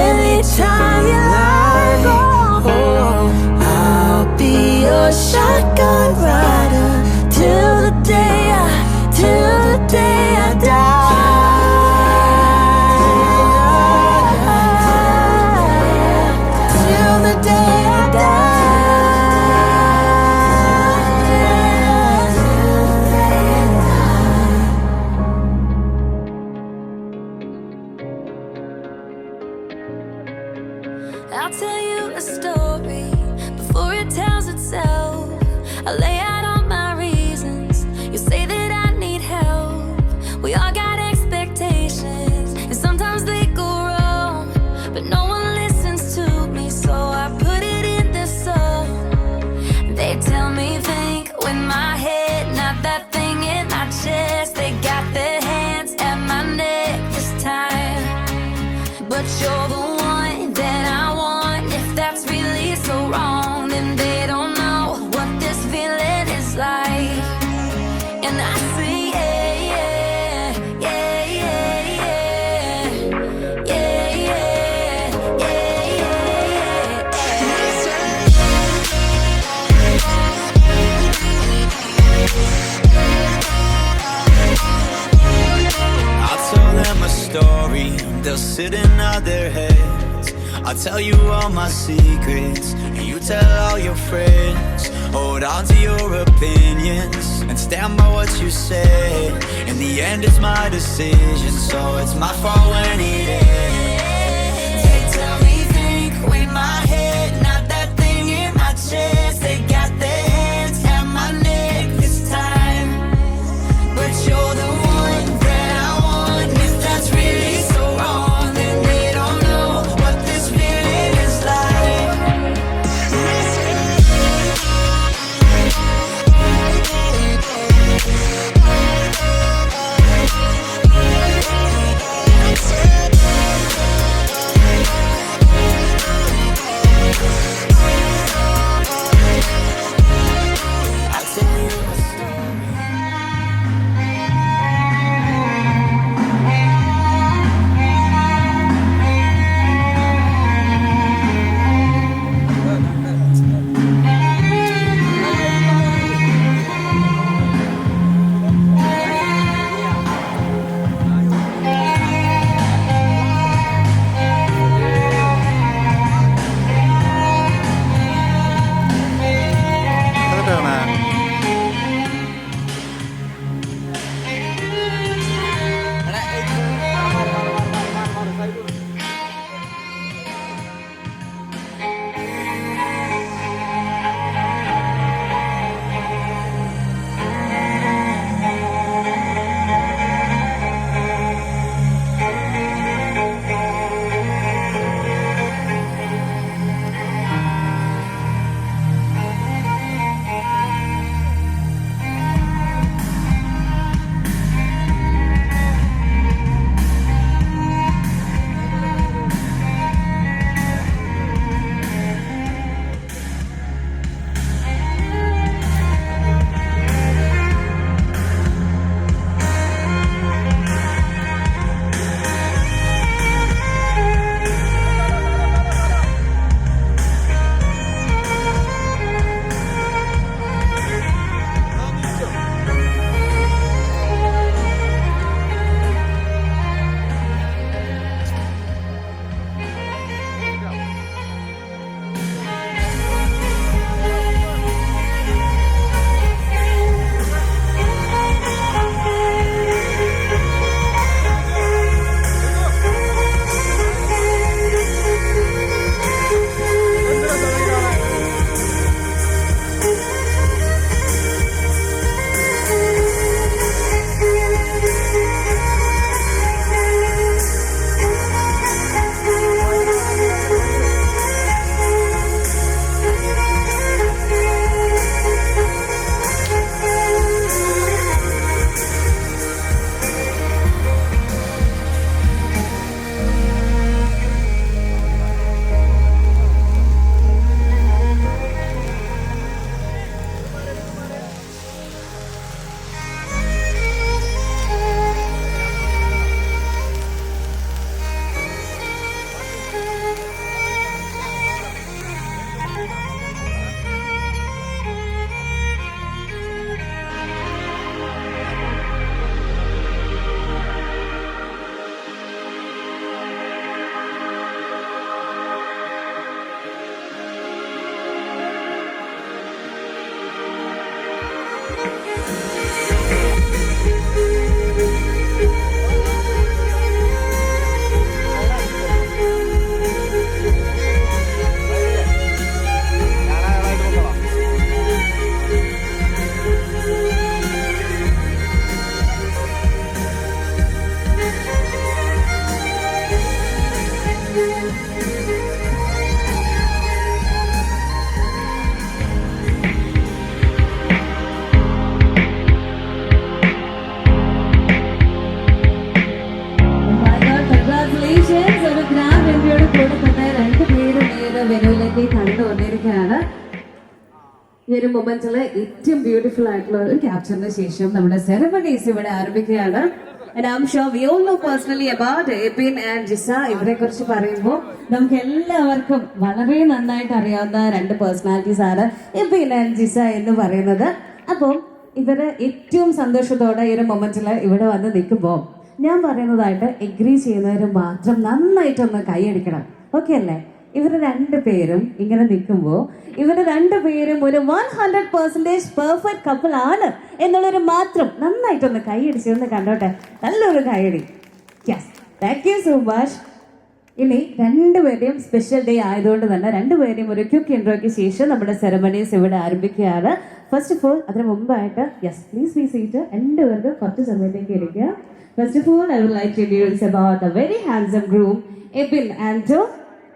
anytime you like. Oh, I'll be your shotgun rider till the day I die. Till the day I die. I'll tell you a story before it tells itself. I lay out all my reasons. You say that I need help. We all got expectations, and sometimes they go wrong, but no one listens to me, so I put it in this song. They tell me think with my head, not that thing in my chest. They got their hands at my neck this time, but you're the one that I want. If that's really so wrong, then they don't know what this feeling is like. And I say yeah, yeah, yeah, yeah, yeah, yeah, yeah, yeah, I'll tell them a story, they'll sit and nod their heads. I'll tell you all my secrets, and you tell all your friends. Hold on to your opinions, and stand by what you said. In the end it's my decision, so it's my fault when it ends. They tell me think with my head, not that thing in my chest. They got their hands at my neck this time, but you're the one that I want. If that's really so wrong, then they don't know what this feeling is like. ഈ ഒരു മൊമെന്റില് ഏറ്റവും beautiful ആയിട്ടുള്ള ഒരു ക്യാപ്ചറിന് ശേഷം നമ്മുടെ ceremonies ഇവിടെ ആരംഭിക്കുകയാണ്. And I'm sure we all know personally about Ebin and Jisa. ഇവരെ കുറിച്ച് പറയുമ്പോൾ നമുക്ക് എല്ലാവർക്കും വളരെ നന്നായിട്ട് അറിയാവുന്ന രണ്ട് പേഴ്സണാലിറ്റീസ് ആണ് എബിൻ ആൻഡ് ജിസ എന്ന് പറയുന്നത്. അപ്പം ഇവര് ഏറ്റവും സന്തോഷത്തോടെ ഈ ഒരു മൊമെന്റിൽ ഇവിടെ വന്ന് നിൽക്കുമ്പോൾ ഞാൻ പറയുന്നതായിട്ട് എഗ്രി ചെയ്യുന്നവർ മാത്രം നന്നായിട്ടൊന്ന് കൈയടിക്കണം. ഓക്കെ അല്ലേ? ഇവർ രണ്ടുപേരും ഇങ്ങനെ നിൽക്കുമ്പോൾ ഇവർ രണ്ടുപേരും ഒരു 100% പെർഫെക്റ്റ് കപ്പിൾ ആണ് എന്നുള്ളൊരു മാത്രം നന്നായിട്ടൊന്ന് കൈയടിച്ചൊന്ന് കണ്ടോട്ടെ. നല്ലൊരു കൈയടി. Yes, thank you so much. ഇനി രണ്ടുപേരുടെയും സ്പെഷ്യൽ ഡേ ആയതുകൊണ്ട് തന്നെ രണ്ടുപേരെയും ഒരു ക്വിക്ക് ഇൻട്രോയ്ക്ക് ശേഷം നമ്മുടെ സെറമണീസ് ഇവിടെ ആരംഭിക്കുകയാണ്. ഫസ്റ്റ് ഓഫ് ഓൾ അതിന് മുമ്പായിട്ട് യെസ് പ്ലീസ് ബി സീറ്റ്. രണ്ടുപേർക്ക് കുറച്ച് സമയത്തേക്ക് ഇരിക്കുക. First of all I would like to introduce about a very handsome groom Ebin Ando.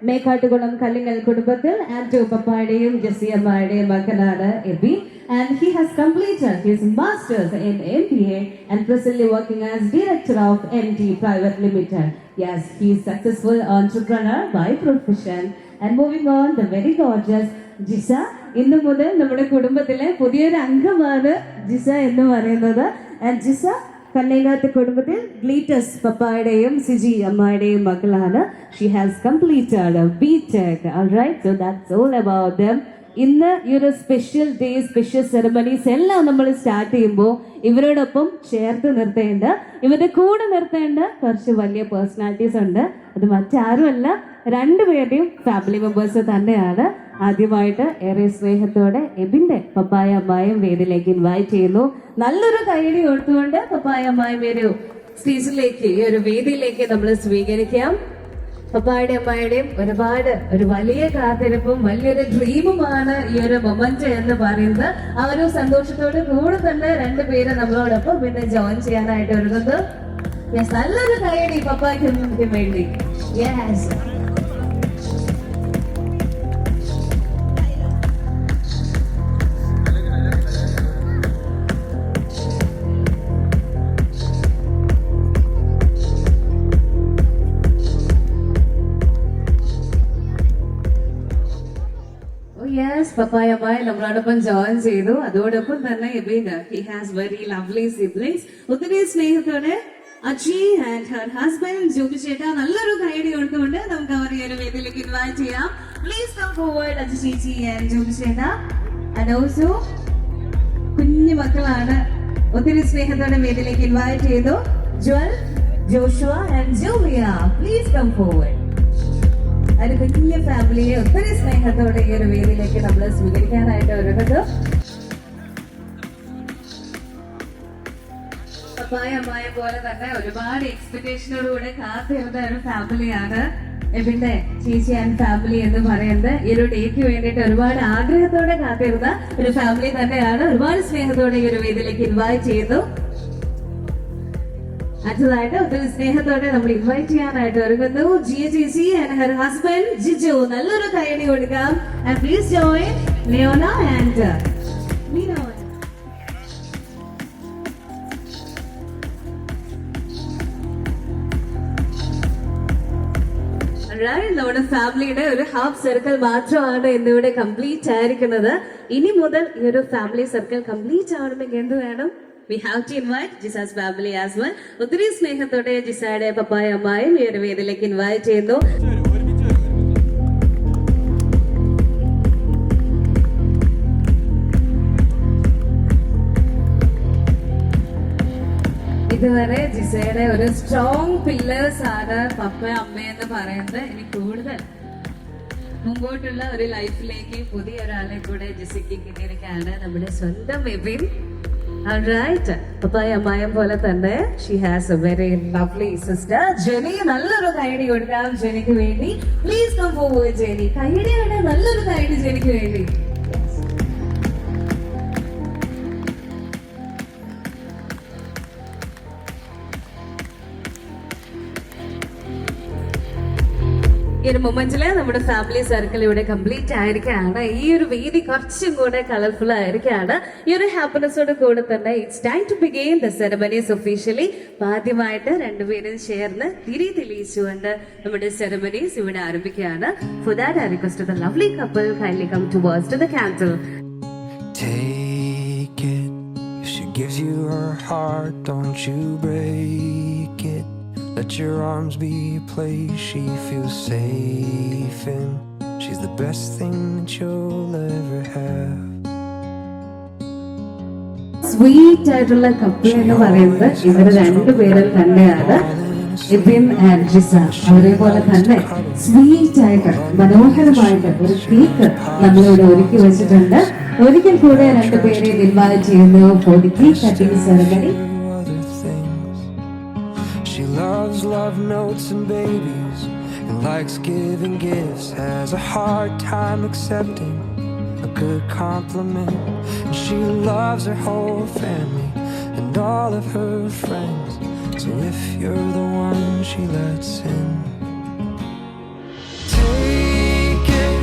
Mekkattukulam Kallingal കുടുംബത്തിൽ ആൻഡോ പപ്പായുടെയും ജെസ്സി അമ്മയുടെയും മകനാണ് Ebin. And he has completed his masters in MBA and presently working as director of MD Private Limited. Yes, he is successful entrepreneur by profession. And moving on, the very gorgeous Jisa. ഇന്നു മുതൽ നമ്മുടെ കുടുംബത്തിലെ പുതിയൊരു അംഗമാണ് ജിസ എന്ന് പറയുന്നത്. And ജിസ കന്നേങ്ങാത്ത കുടുംബത്തിൽ ഗ്ലീറ്റസ് പപ്പായുടെയും സിജി അമ്മയുടെയും മകളാണ്. She has completed BTech. Alright, so that's all about them. ഇന്ന് ഈ ഒരു സ്പെഷ്യൽ ഡേ, സ്പെഷ്യൽ സെറമണീസ് എല്ലാം നമ്മൾ സ്റ്റാർട്ട് ചെയ്യുമ്പോൾ ഇവരോടൊപ്പം ചേർത്ത് നിർത്തേണ്ട, ഇവരുടെ കൂടെ നിർത്തേണ്ട കുറച്ച് വലിയ പേഴ്സണാലിറ്റീസ് ഉണ്ട്. അത് മറ്റാരുമല്ല, രണ്ടുപേരുടെയും ഫാമിലി മെമ്പേഴ്സ് തന്നെയാണ്. ആദ്യമായിട്ട് ഏറെ സ്നേഹത്തോടെ എബിന്റെ പപ്പായ അമ്മായും വേദിയിലേക്ക് ഇൻവൈറ്റ് ചെയ്യുന്നു. നല്ലൊരു കൈയടി കൊടുത്തുകൊണ്ട് പപ്പായ അമ്മായും ഒരു സ്റ്റേജിലേക്ക്, ഈ ഒരു വേദിയിലേക്ക് നമ്മൾ സ്വീകരിക്കാം. പപ്പായുടെ അമ്മായുടെയും ഒരു വലിയ കാത്തിരിപ്പും വലിയൊരു ഡ്രീമുമാണ് ഈ ഒരു മൊമെന്റ് എന്ന് പറയുന്നത്. ആ ഒരു സന്തോഷത്തോട് കൂടെ തന്നെ രണ്ടുപേര് നമ്മളോടൊപ്പം പിന്നെ ജോയിൻ ചെയ്യാനായിട്ട് ഒരുങ്ങുന്നു. നല്ലൊരു കൈയടി പപ്പായ്ക്ക് വേണ്ടി. യെസ്. പപ്പായ അമ്മായി നമ്മളോടൊപ്പം ജോയിൻ ചെയ്തു. അതോടൊപ്പം തന്നെ he has very lovely siblings. ഒത്തിരി സ്നേഹത്തോടെ Aji and her husband Joby ചേട്ടാ നല്ലൊരു കൈയടി കൊടുത്തുകൊണ്ട് നമുക്ക് അവർ ഈ ഒരു വേദിയിലേക്ക് ഇൻവൈറ്റ് ചെയ്യാം. പ്ലീസ് കം ഫോർവേഡ് അജി ചേച്ചി ആൻഡ് ജോബി ചേട്ടാ. ആൻഡ് ഓൾസോ കുഞ്ഞു മക്കളാണ്, ഒത്തിരി സ്നേഹത്തോടെ വേദിയിലേക്ക് ഇൻവൈറ്റ് ചെയ്തു. Jewel, Joshua and Jovia, please come forward. ഒരു കുഞ്ഞു ഫാമിലിയെ ഒത്തിരി സ്നേഹത്തോടെ ഈ ഒരു വേദിയിലേക്ക് നമ്മൾ സ്വീകരിക്കാനായിട്ട് ഒരുങ്ങുന്നു. പപ്പായ അമ്മായ പോലെ തന്നെ ഒരുപാട് എക്സ്പെക്ടേഷനോടുകൂടെ കാത്തിരുന്ന ഒരു ഫാമിലിയാണ് എബിന്റെ ചേച്ചി ആൻഡ് ഫാമിലി എന്ന് പറയുന്നത്. ഈ ഒരു ഡേക്ക് വേണ്ടിയിട്ട് ഒരുപാട് ആഗ്രഹത്തോടെ കാത്തിരുന്ന ഒരു ഫാമിലി തന്നെയാണ്. ഒരുപാട് സ്നേഹത്തോടെ ഈ ഒരു വേദിയിലേക്ക് ഇൻവൈറ്റ് ചെയ്യുന്നു. അടുത്തതായിട്ട് ഒത്തിരി സ്നേഹത്തോടെ നമ്മൾ ഇൻവൈറ്റ് ചെയ്യാനായിട്ട് ഒരുങ്ങുന്നു ജിയ ചേച്ചി ആൻഡ് ഹർ ഹസ്ബൻഡ് ജിജു. നല്ലൊരു കൈയടി കൊടുക്കാം. ആൻഡ് പ്ലീസ് ജോയിൻ ലിയോന ആൻഡ് മീനോ. നമ്മുടെ ഫാമിലിയുടെ ഒരു ഹാഫ് സർക്കിൾ മാത്രമാണ് ഇന്നിവിടെ കംപ്ലീറ്റ് ആയിരിക്കുന്നത്. ഇനി മുതൽ ഈ ഒരു ഫാമിലി സർക്കിൾ കംപ്ലീറ്റ് ആവണമെങ്കിൽ എന്ത് വേണം? We have to invite Jisa's family as well. ഒത്തിരി സ്നേഹത്തോടെ ജിസയുടെ പപ്പായ അമ്മായും ഈ ഒരു വേദിയിലേക്ക് ഇൻവൈറ്റ് ചെയ്യുന്നു. ഇതുവരെ ജിസയുടെ ഒരു സ്ട്രോങ് പില്ലേഴ്സ് ആണ് പപ്പ അമ്മ എന്ന് പറയുന്നത്. ഇനി കൂടുതൽ മുമ്പോട്ടുള്ള ഒരു ലൈഫിലേക്ക് പുതിയ ഒരാളെ കൂടെ ജിസയ്ക്ക് കിട്ടിയിരിക്കുകയാണ് നമ്മുടെ സ്വന്തം എബിൻ. Alright, പപ്പായ അമ്മായം പോലെ തന്നെ she has a very lovely sister Jeni. നല്ലൊരു കൈയടി കൊടുക്കാം ജെനിക്ക് വേണ്ടി. Please come forward Jeni. കൈയടിയാണ്, നല്ലൊരു കൈയടി ജെനിക്ക് വേണ്ടി. ഈ ഒരു മൊമെന്റില് നമ്മുടെ ഫാമിലി സർക്കിൾ ഇവിടെ കംപ്ലീറ്റ് ആയിരിക്കുകയാണ്. ഈ ഒരു വേദി കുറച്ചും കൂടെ കളർഫുൾ ആയിരിക്കുകയാണ്. ഈ ഒരു ഹാപ്പിനെസ്സോട് കൂടെ തന്നെ it's time to begin the ceremonies officially. ആദ്യമായിട്ട് രണ്ടുപേരും ചേർന്ന് തിരി തെളിയിച്ചുകൊണ്ട് നമ്മുടെ സെറമണീസ് ഇവിടെ ആരംഭിക്കുകയാണ്. For that I request the lovely couple kindly come towards to the candle. Take it. If she gives you her heart, don't you break it. Let your arms be a place she feels safe in. She's the best thing that you'll ever have. Sweet ആയിട്ടുള്ള couple എന്ന് പറയുന്നത് ഇവർ രണ്ടുപേരും തന്നെയാണ്. Ebin and Jisa അവരെ പോലെ തന്നെ sweet ആയിട്ട് മനോഹരമായിട്ട് ഒരു കേക്ക് നമ്മളിവിടെ ഒരുക്കി വെച്ചിട്ടുണ്ട്. ഒരിക്കൽ കൂടെ രണ്ടുപേരെ ഇൻവൈറ്റ് ചെയ്യുന്നു for the cake cutting ceremony. She loves love notes and babies and likes giving gifts, has a hard time accepting a good compliment. And she loves her whole family and all of her friends. So if you're the one she lets in, take it.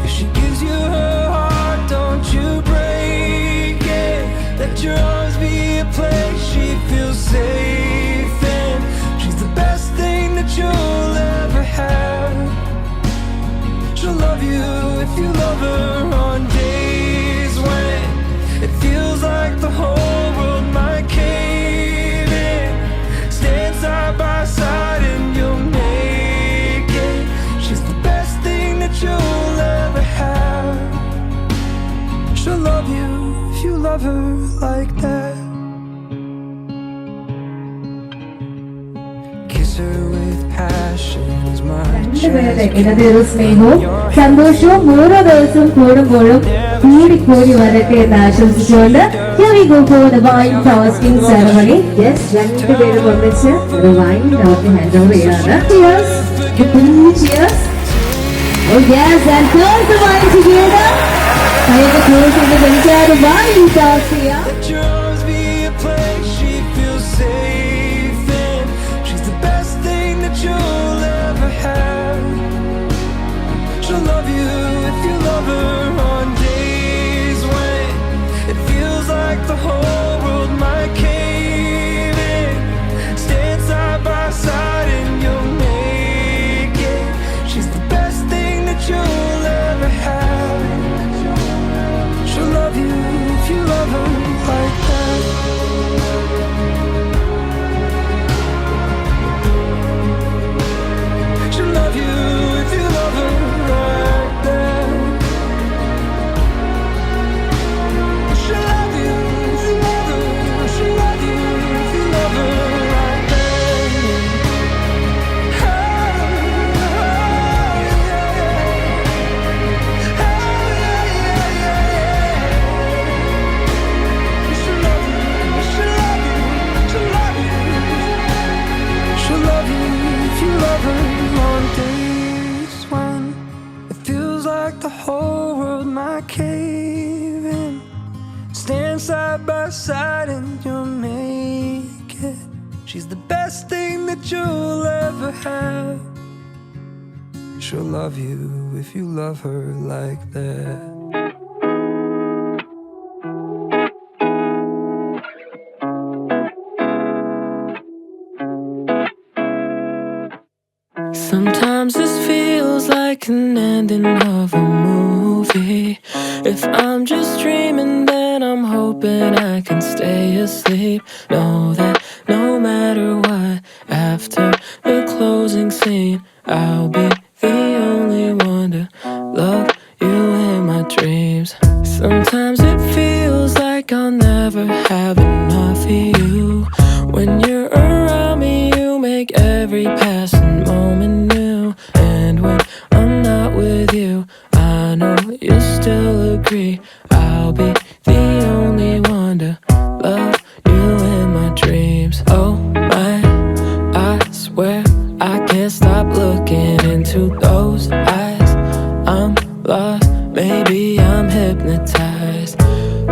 If she gives you her heart, don't you break it. Let your arms be a place she feels safe in. She's the best thing that you'll ever have. She'll love you if you love her on days when it feels like the whole world might cave in. Stand side by side and you'll make it. She's the best thing that you'll ever have. She'll love you if you love her like that. Kiss her with passion is my രണ്ടുപേരുടെ ഇടതൊരു സ്നേഹവും സന്തോഷവും ഓരോ ദിവസവും കൂടുമ്പോഴും കൂടിക്കൂടി വരട്ടെ എന്ന് ആശംസിച്ചുകൊണ്ട് here we go for the wine toasting ceremony. Yes, രണ്ടുപേരും ഒന്നിച്ച് ഒരു വൈൻ ടോസ്റ്റ് ഹാൻഡ് ഓവർ ചെയ്യാണ്. Cheers. Cheers. Oh yes, and pour the wine together. നമുക്ക് close ചെയ്ത് കഴിക്കാൻ wine toast ചെയ്യാം. Let your arms be a place she feels safe in. She's the best thing that you'll ever have. She'll love you if you love her on days when it feels like the whole world might cave in. Stand side by side and you'll make it. She's the best thing that you'll ever have. She'll love you if you love her like that. She'll love you if you love her like that. She'll love you if you love her. She'll love you if you love her like that. She'll love you, she'll love you, she'll love you. She'll love you if you love her on days when it feels like the whole world might cave in. Stand side by side and you'll make it. She's the best thing that you'll ever have. She'll love you if you love her like that. Sometimes this feels like an ending of a movie. If I'm just dreaming, then I'm hoping I can stay asleep. Know that no matter what, after the closing scene, I'll be the only one to love you in my dreams. Sometimes it feels like I'll never have enough of you. When you're around me, you make every passing moment new. And when I'm not with you, I know you still agree. I'll be the only one to love you in my dreams. Oh my, I swear I can't stop looking into those eyes. I'm lost, maybe I'm hypnotized.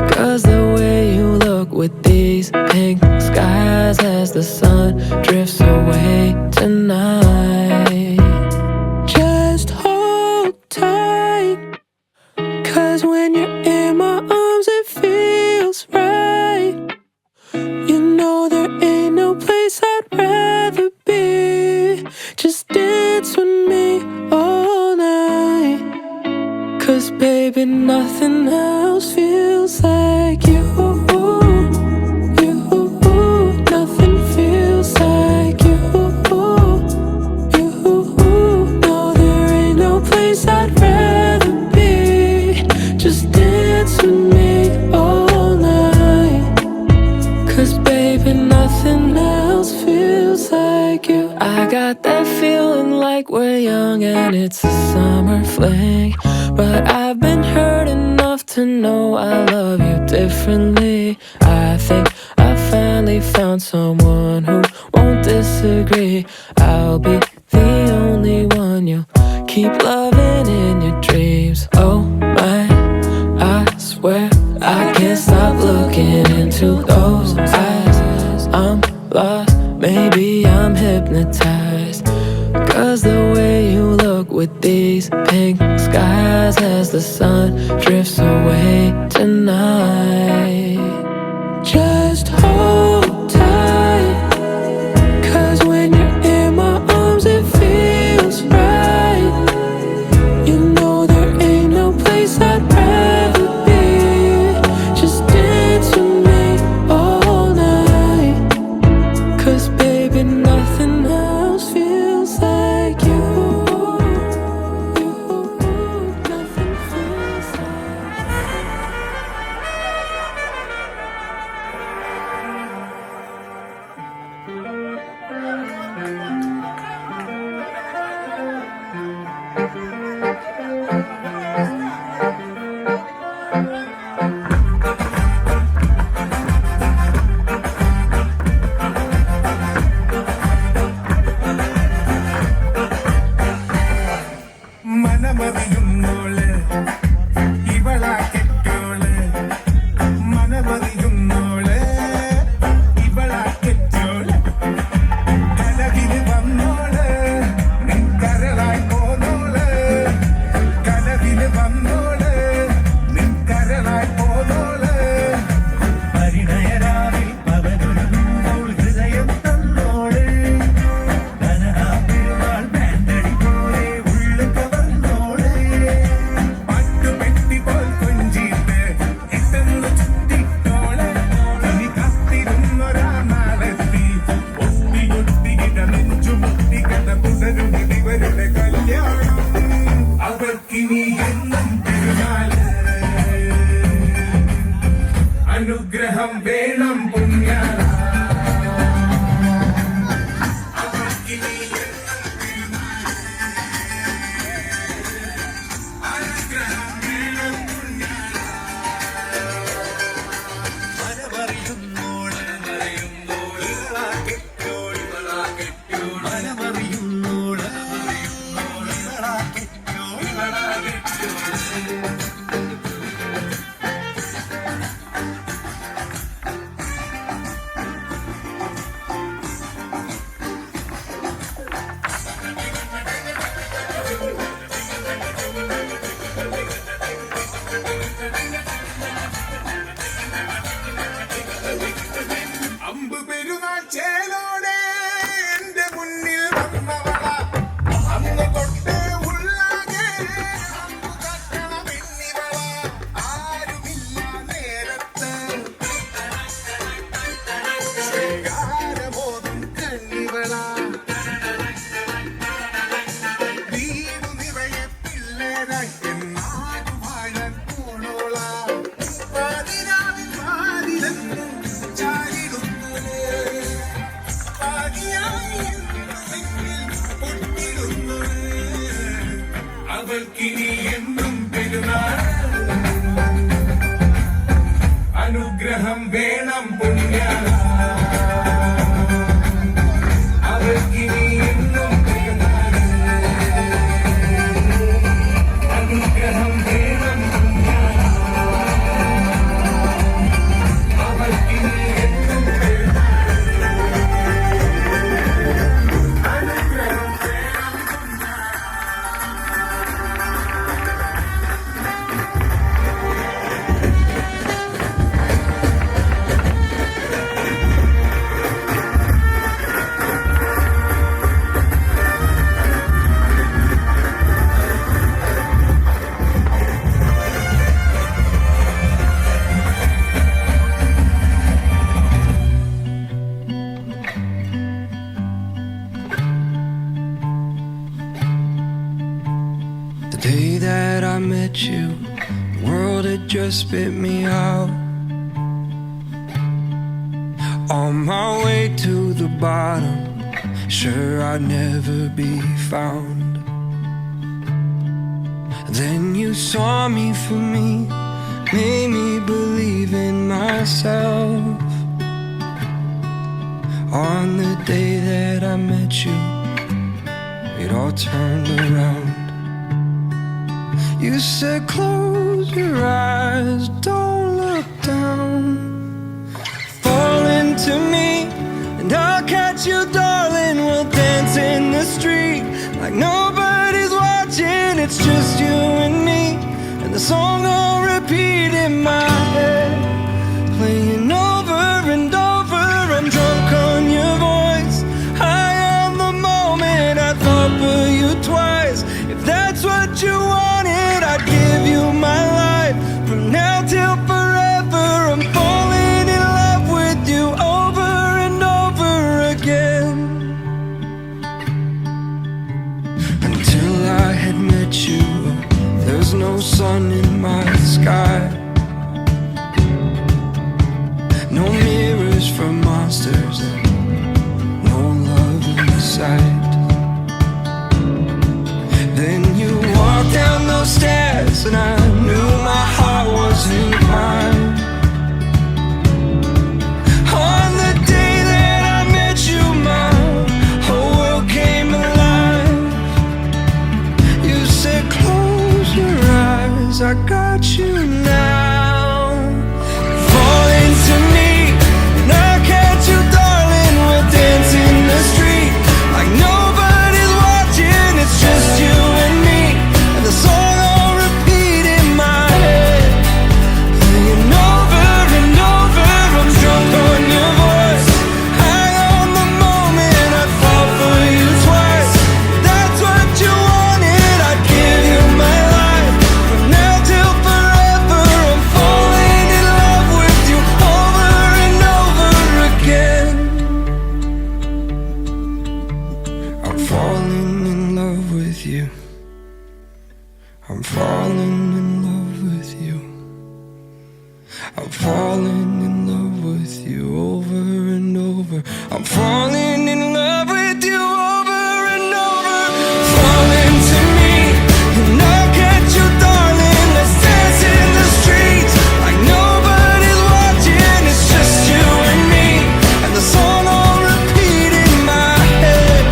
'Cause the way you look with these pink skies as the sun drifts away tonight. Just hold tight, 'cause when you're in my arms it feels right. You know there ain't no place I'd rather be. Just dance with me all night, 'cause baby nothing else feels like I got that feeling like we're young and it's a summer fling. But I've been hurt enough to know I love you differently. I think I finally found someone who won't disagree. I'll be the only one you'll keep loving in your dreams. Oh my, I swear I can't stop looking into those eyes. I'm lost, maybe I'm hypnotized. Cause the way you look with these pink skies as the sun drifts away tonight. Just hold tight, cause when you're in my arms it feels right. You know there ain't no place I'd rather be. Just dance with me all night, cause baby nothing else feels like you. Nothing feels മനമറിയുന്നോള് ഇവളാ കെട്ടോള് മനമറിയുന്നോള് ഇവളാ കെട്ടോള് കനവിന് വന്നോള് നിൻ കരളായി പോന്നോള് കനവിന് വന്നോള് നിൻ കരളായി പോന്നോള് പരിണയരാവിൽ പവനൊരുങ്ങുമ്പോൾ ഹൃദയം തന്നോള് ധനഹാ പെരുമാൾ ബാൻഡടി പോലെ ഉള്ളു കവർന്നോള് പട്ടുപെട്ടി പോൽ കൊഞ്ചിട്ട് എട്ടെന്ന് ചുറ്റിട്ടോള് ഇനി കാത്തിരുന്നൊരാ നാളെത്തി ഒത്തിയൊത്തികിട നെഞ്ചുമുട്ടികട തുടരും ഇവരുടെ കല്യാണം അവർക്കിനി എന്നും പെരുന്നാള് അനുഗ്രഹം വേണം പുണ്യാള അവർക്കിനി എന്നും പെരുന്നാള് അനുഗ്രഹം വേണം പുണ്യാള മനമറിയുന്നോള് അറിയുന്നോള് ഇവളാ കെട്ടോള് ഇവളാ കെട്ടോള് മനമറിയുന്നോള് അറിയുന്നോള് ഇവളാ കെട്ടോള് ഇവളാ കെട്ടോള് അമ്പ് പെരുന്നാൾ ചേലോടെ എന്റെ മുന്നിൽ വന്നവള അന്ന് തൊട്ട് ഉള്ളാകെ അമ്പു തട്ടണം എന്നിവള ആരുമില്ല നേരത്ത് ശ്രീകാരബോധം കണ്ണിവള വീടു നിറയെ പിള്ളേരായി എന്നാടു വാഴാൻ പോണോള പാതിരാവിൽ പാതിലെന്നും ചാരിടുന്നു പാതിയായി പൊട്ടിടുന്നു അവൾക്കിനി എന്നും പെരുന്നാൾ അനുഗ്രഹം വേണം പുണ്യാള അവൾക്കിനി എന്നും പെരുന്നാൾ അനുഗ്രഹം വേണം പുണ്യാള അവൾക്കിനി എന്നും പെരുന്നാൾ അനുഗ്രഹം വേണം The day that I met you, the world had just spit me out. On my way to the bottom, sure I'd never be found. Then you saw me for me, made me believe in myself. On the day that I met you, it all turned around. You said close your eyes, don't look down. Fall into me and I'll catch you, darling. We'll dance in the street like nobody's watching. It's just you and me, and the song will repeat in my head, playing over and over. I'm drunk on your voice, high on the moment. I thought for you twice. If that's what you wanted, I'd give you my life from now till forever. I'm falling in love with you over and over again. Until I had met you, there's no sun in my sky, no mirrors for monsters, and no love in sight. Then you walked down those stairs and I knew my heart wasn't mine. On the day that I met you, my whole world came alive. You said close your eyes, I got you now. Fall into me and I'll catch you, darling. We'll dance in the street like nobody's watching. It's just you and me, and the song will repeat in my head, playing over and over. I'm drunk on your voice, high on the moment. I fall for you twice. That's what you wanted, I'd give you my life from now till forever. I'm falling in love with you over and over again. I'm falling in love with you. I'm falling in love with you. I'm falling in love with you over and over. I'm falling in love with you over and over. Fall into me and I'll catch you, darling. Let's dance in the streets like nobody's watching. It's just you and me, and the song will repeat in my head,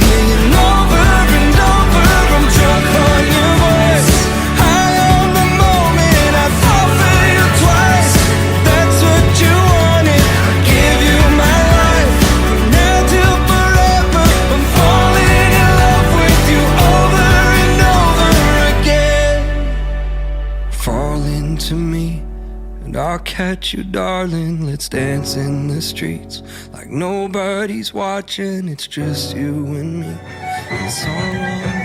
playing over and over. I'm drunk on your voice, high on the moment. I fall for you twice. That's what you wanted, I'd give you my life from now till forever. I'm falling in love with you over and over again. Fall into me and I'll catch you, darling. Let's dance in the streets like nobody's watching. It's just you and me, and the song will repeat.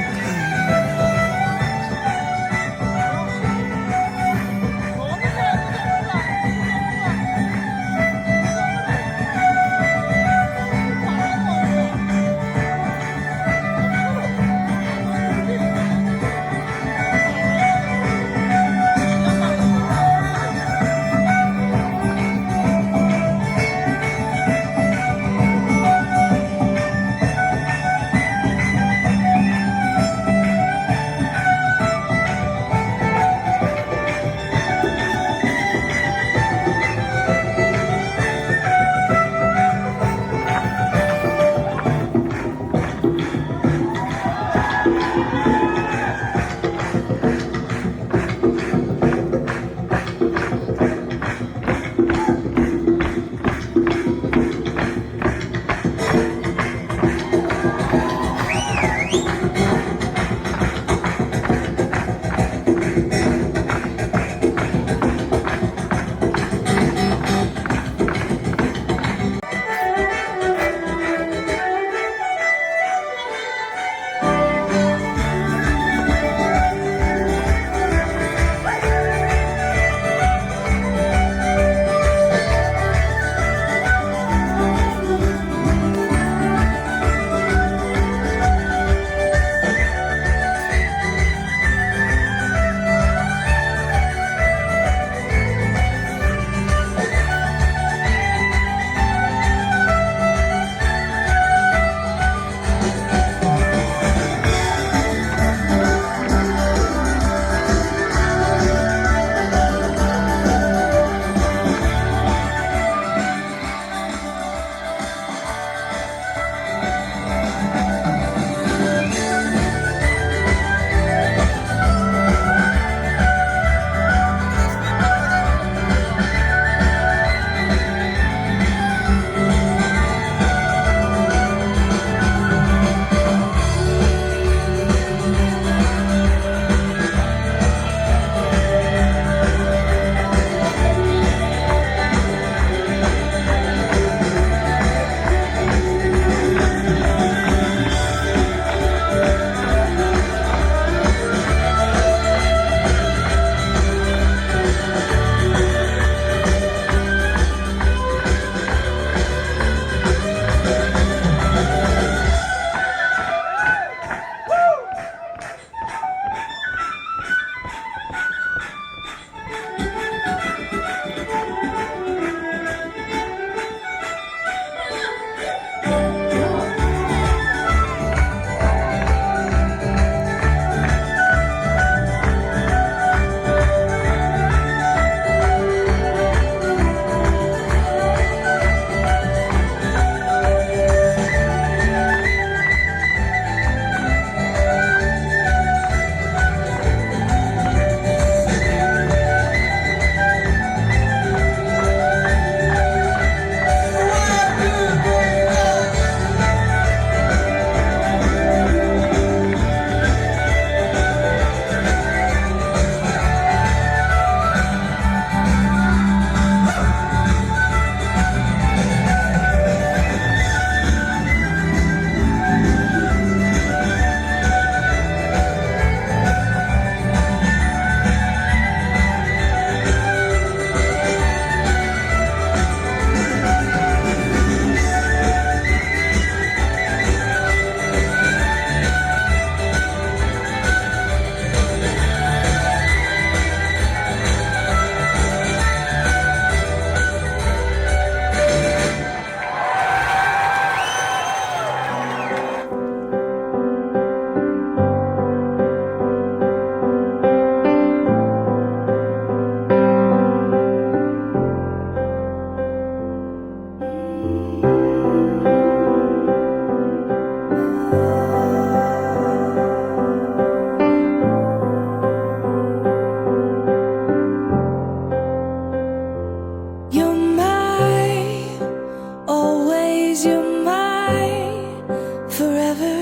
forever.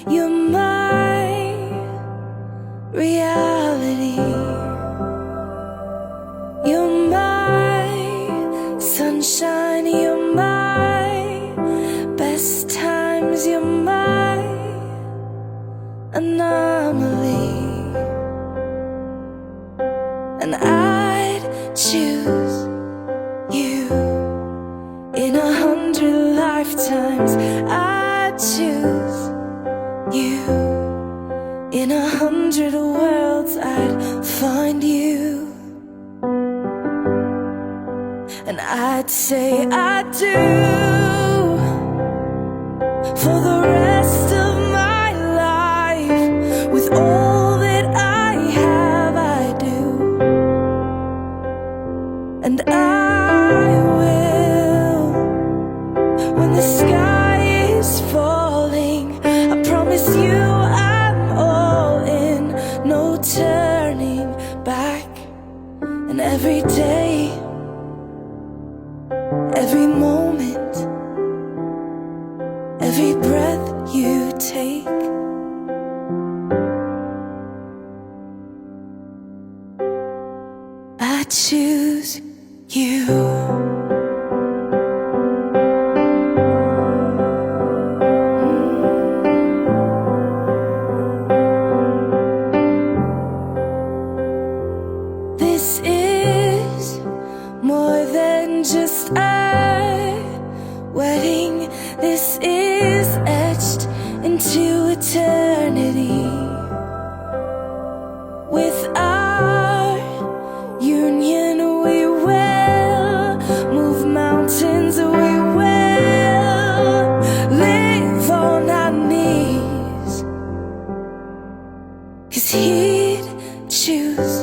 You're my reality. You're my sunshine. You're my best times. You're my anomaly. And I'd choose you in 100 lifetimes. I'd choose you in 100 worlds. I'd find you, and I'd say I do for the rest of my life. With all that I have, I do, and I will when the sky is falling. I promise you I'm all in, no turning back. And every day, every moment, every breath you take, I choose you. This is more than just a wedding. This is etched into eternity. With our union, we will move mountains. We will live on our knees. 'Cause he'd choose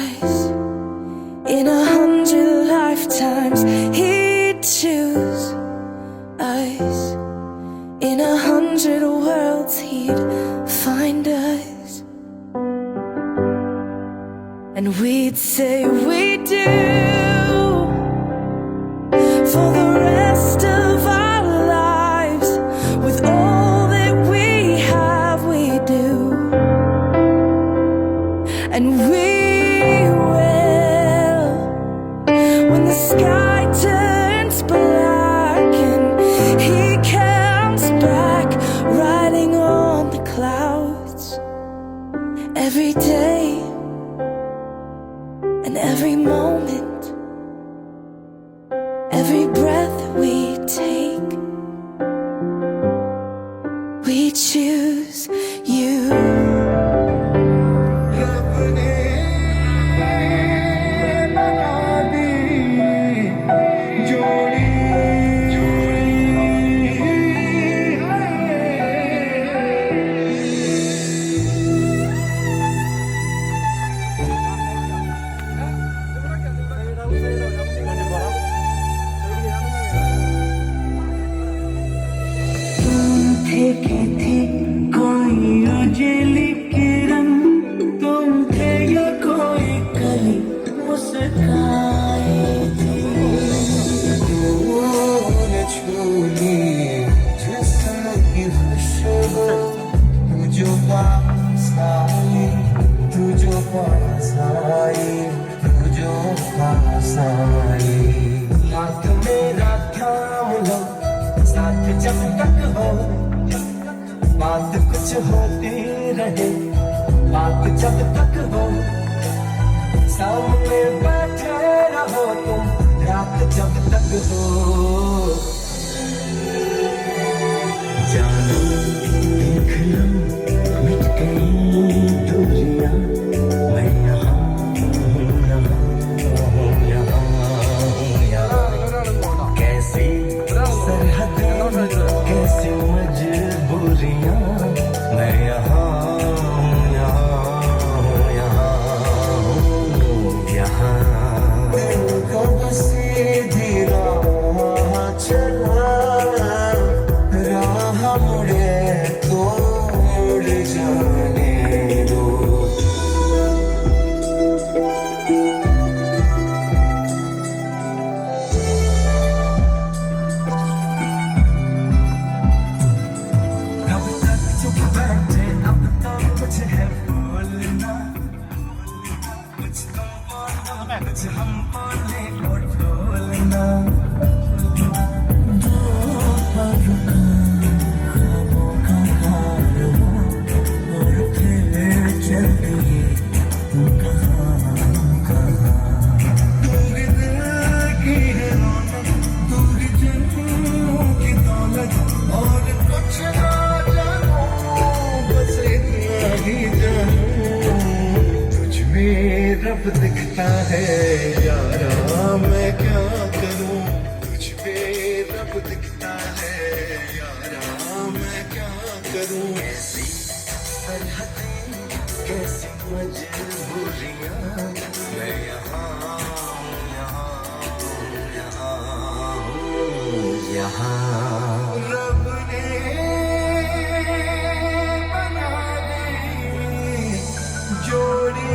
us in 100 lifetimes. He'd choose us in 100 worlds. He'd find us, and we'd say we do for the rest of our lives. With all that we have, we do, and we will when the sky turns black and he comes back riding on the clouds. Every day and every moment, every breath we take, we choose you. हाथ मेरा थाम लो, साथ जब तक हो, बात कुछ होती रहे, बात जब तक हो, सामने बैठे रहो तुम, रात जब तक हो। जानो देख लो मिट गई दूरियां, मैं यहाँ हूँ, यहाँ हूँ, यहाँ हूँ। कैसी सरहदें, कैसी मजबूरियां, मैं यहाँ हूँ, यहाँ हूँ, यहाँ हूँ, यहाँ। कब सीधी राह चला, राह मुड़े तो अब दिखता है यारा मैं क्या करूं तुझ पे अब दिखता है यारा मैं क्या करूं ऐसी सरहदें कैसी मजबूरियां मैं यहाँ रब ने बना दी जोड़ी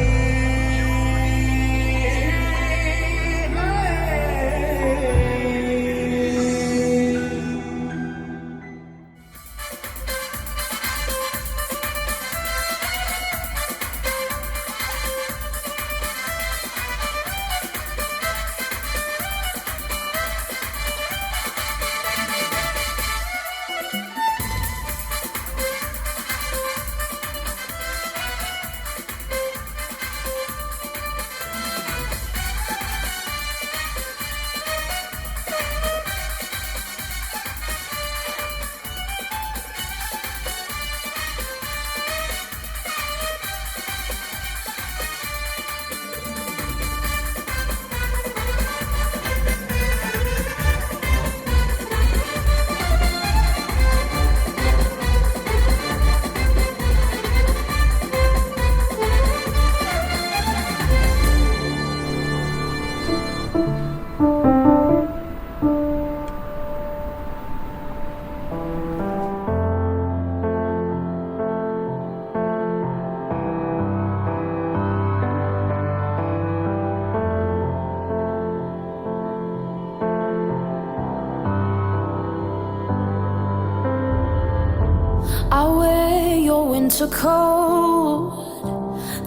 I wear your winter coat,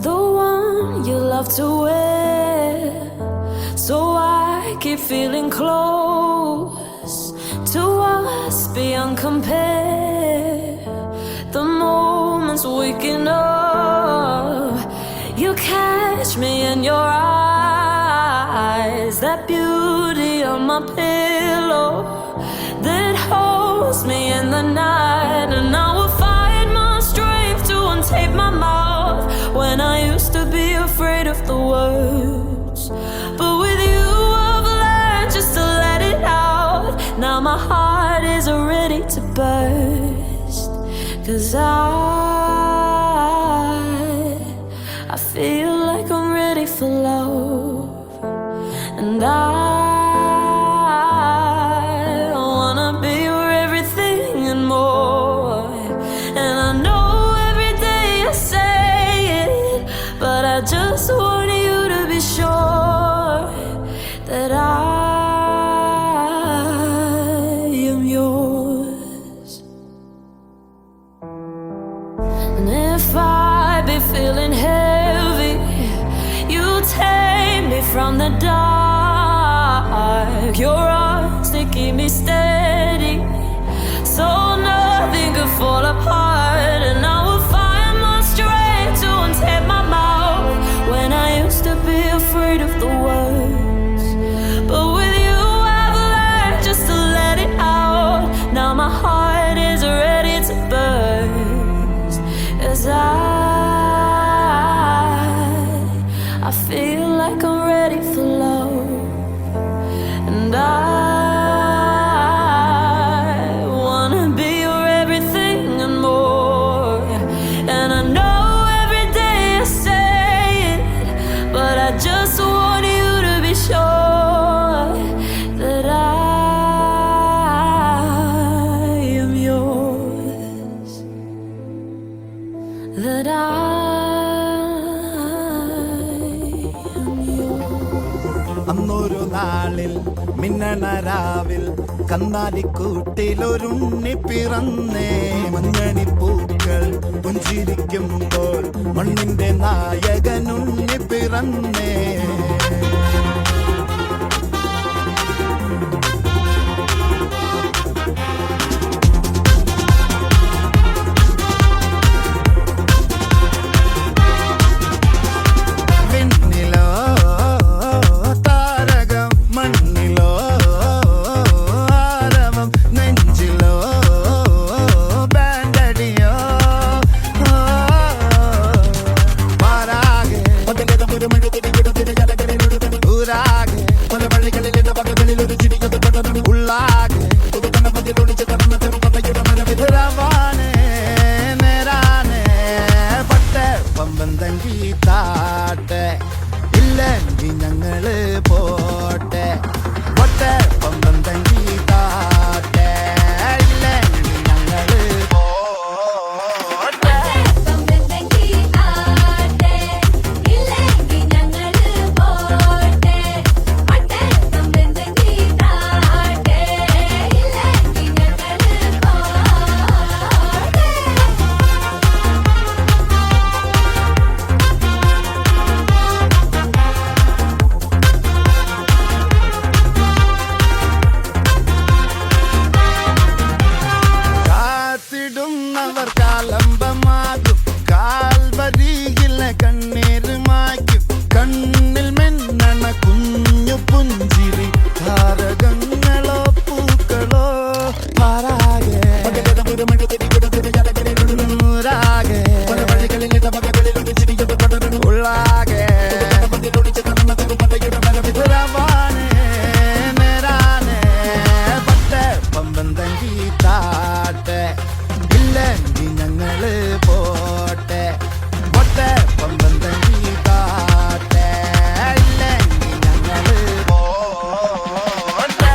the one you love to wear, so I keep feeling close to us beyond compare. The moments waking up, you catch me in your eyes, that beauty on my pillow that holds me in the night. And I will find my strength to untape my mouth when I used to be afraid of the words. But with you I've learned just to let it out. Now my heart is ready to burst, 'cause I feel like I'm ready for love. And I wanna be your everything and more. And I know every day I say it, but I just want you to be sure that I am yours. And if I be feeling heavy, you take me from the dark. Your arms, they keep me steady, so nothing could fall apart. And I will find my strength to untape my mouth when I used to be afraid of the words. But with you I've learned just to let it out. Now my heart is ready to burst, 'cause I feel like I'm ready for love. And I wanna be your everything and more. And I know every day I say it, but I just want you to be sure that I am yours. That I അന്നൊരു നാളിൽ മിന്നണരാവിൽ കന്നാലിക്കൂട്ടിലൊരുണ്ണി പിറന്നേ മഞ്ഞണിപ്പൂക്കൾ പുഞ്ചിരിക്കുമ്പോൾ മണ്ണിന്റെ നായകനുണ്ണി പിറന്നേ ആട്ടെ ഇല്ലെങ്കിൽ ഞങ്ങള് പോട്ടെ ഒട്ടെ പമ്പന്തങ്കി താട്ടെ ഇല്ലെങ്കിൽ ഞങ്ങള് പോട്ടെ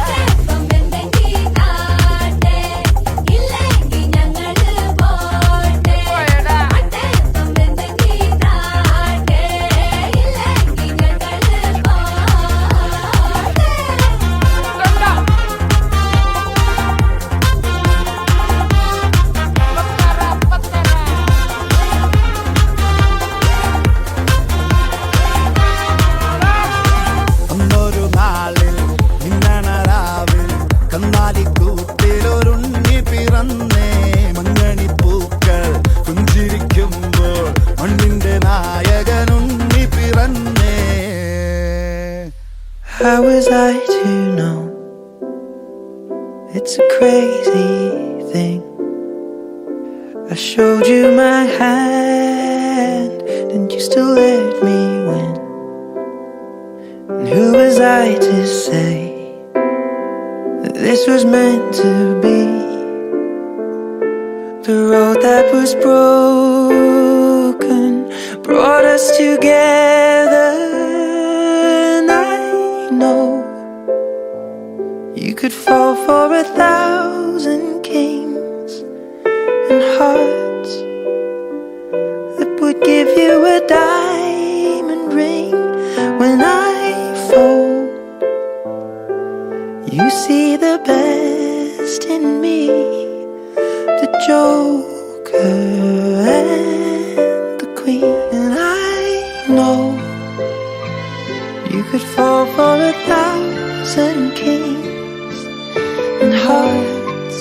How was I to know? It's a crazy thing. I showed you my hand and you still let me win. And who was I to say that this was meant to be? The road that was broken brought us together. You could fall for 1,000 kings and hearts that would give you a diamond ring. When I fold, you see the best in me, the Joker and the Queen. And I know you could fall for 1,000 kings and hearts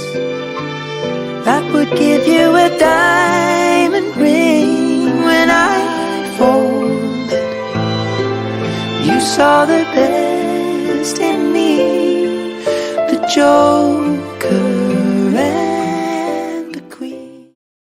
that would give you a diamond ring. When I folded, you saw the best in me, the Joker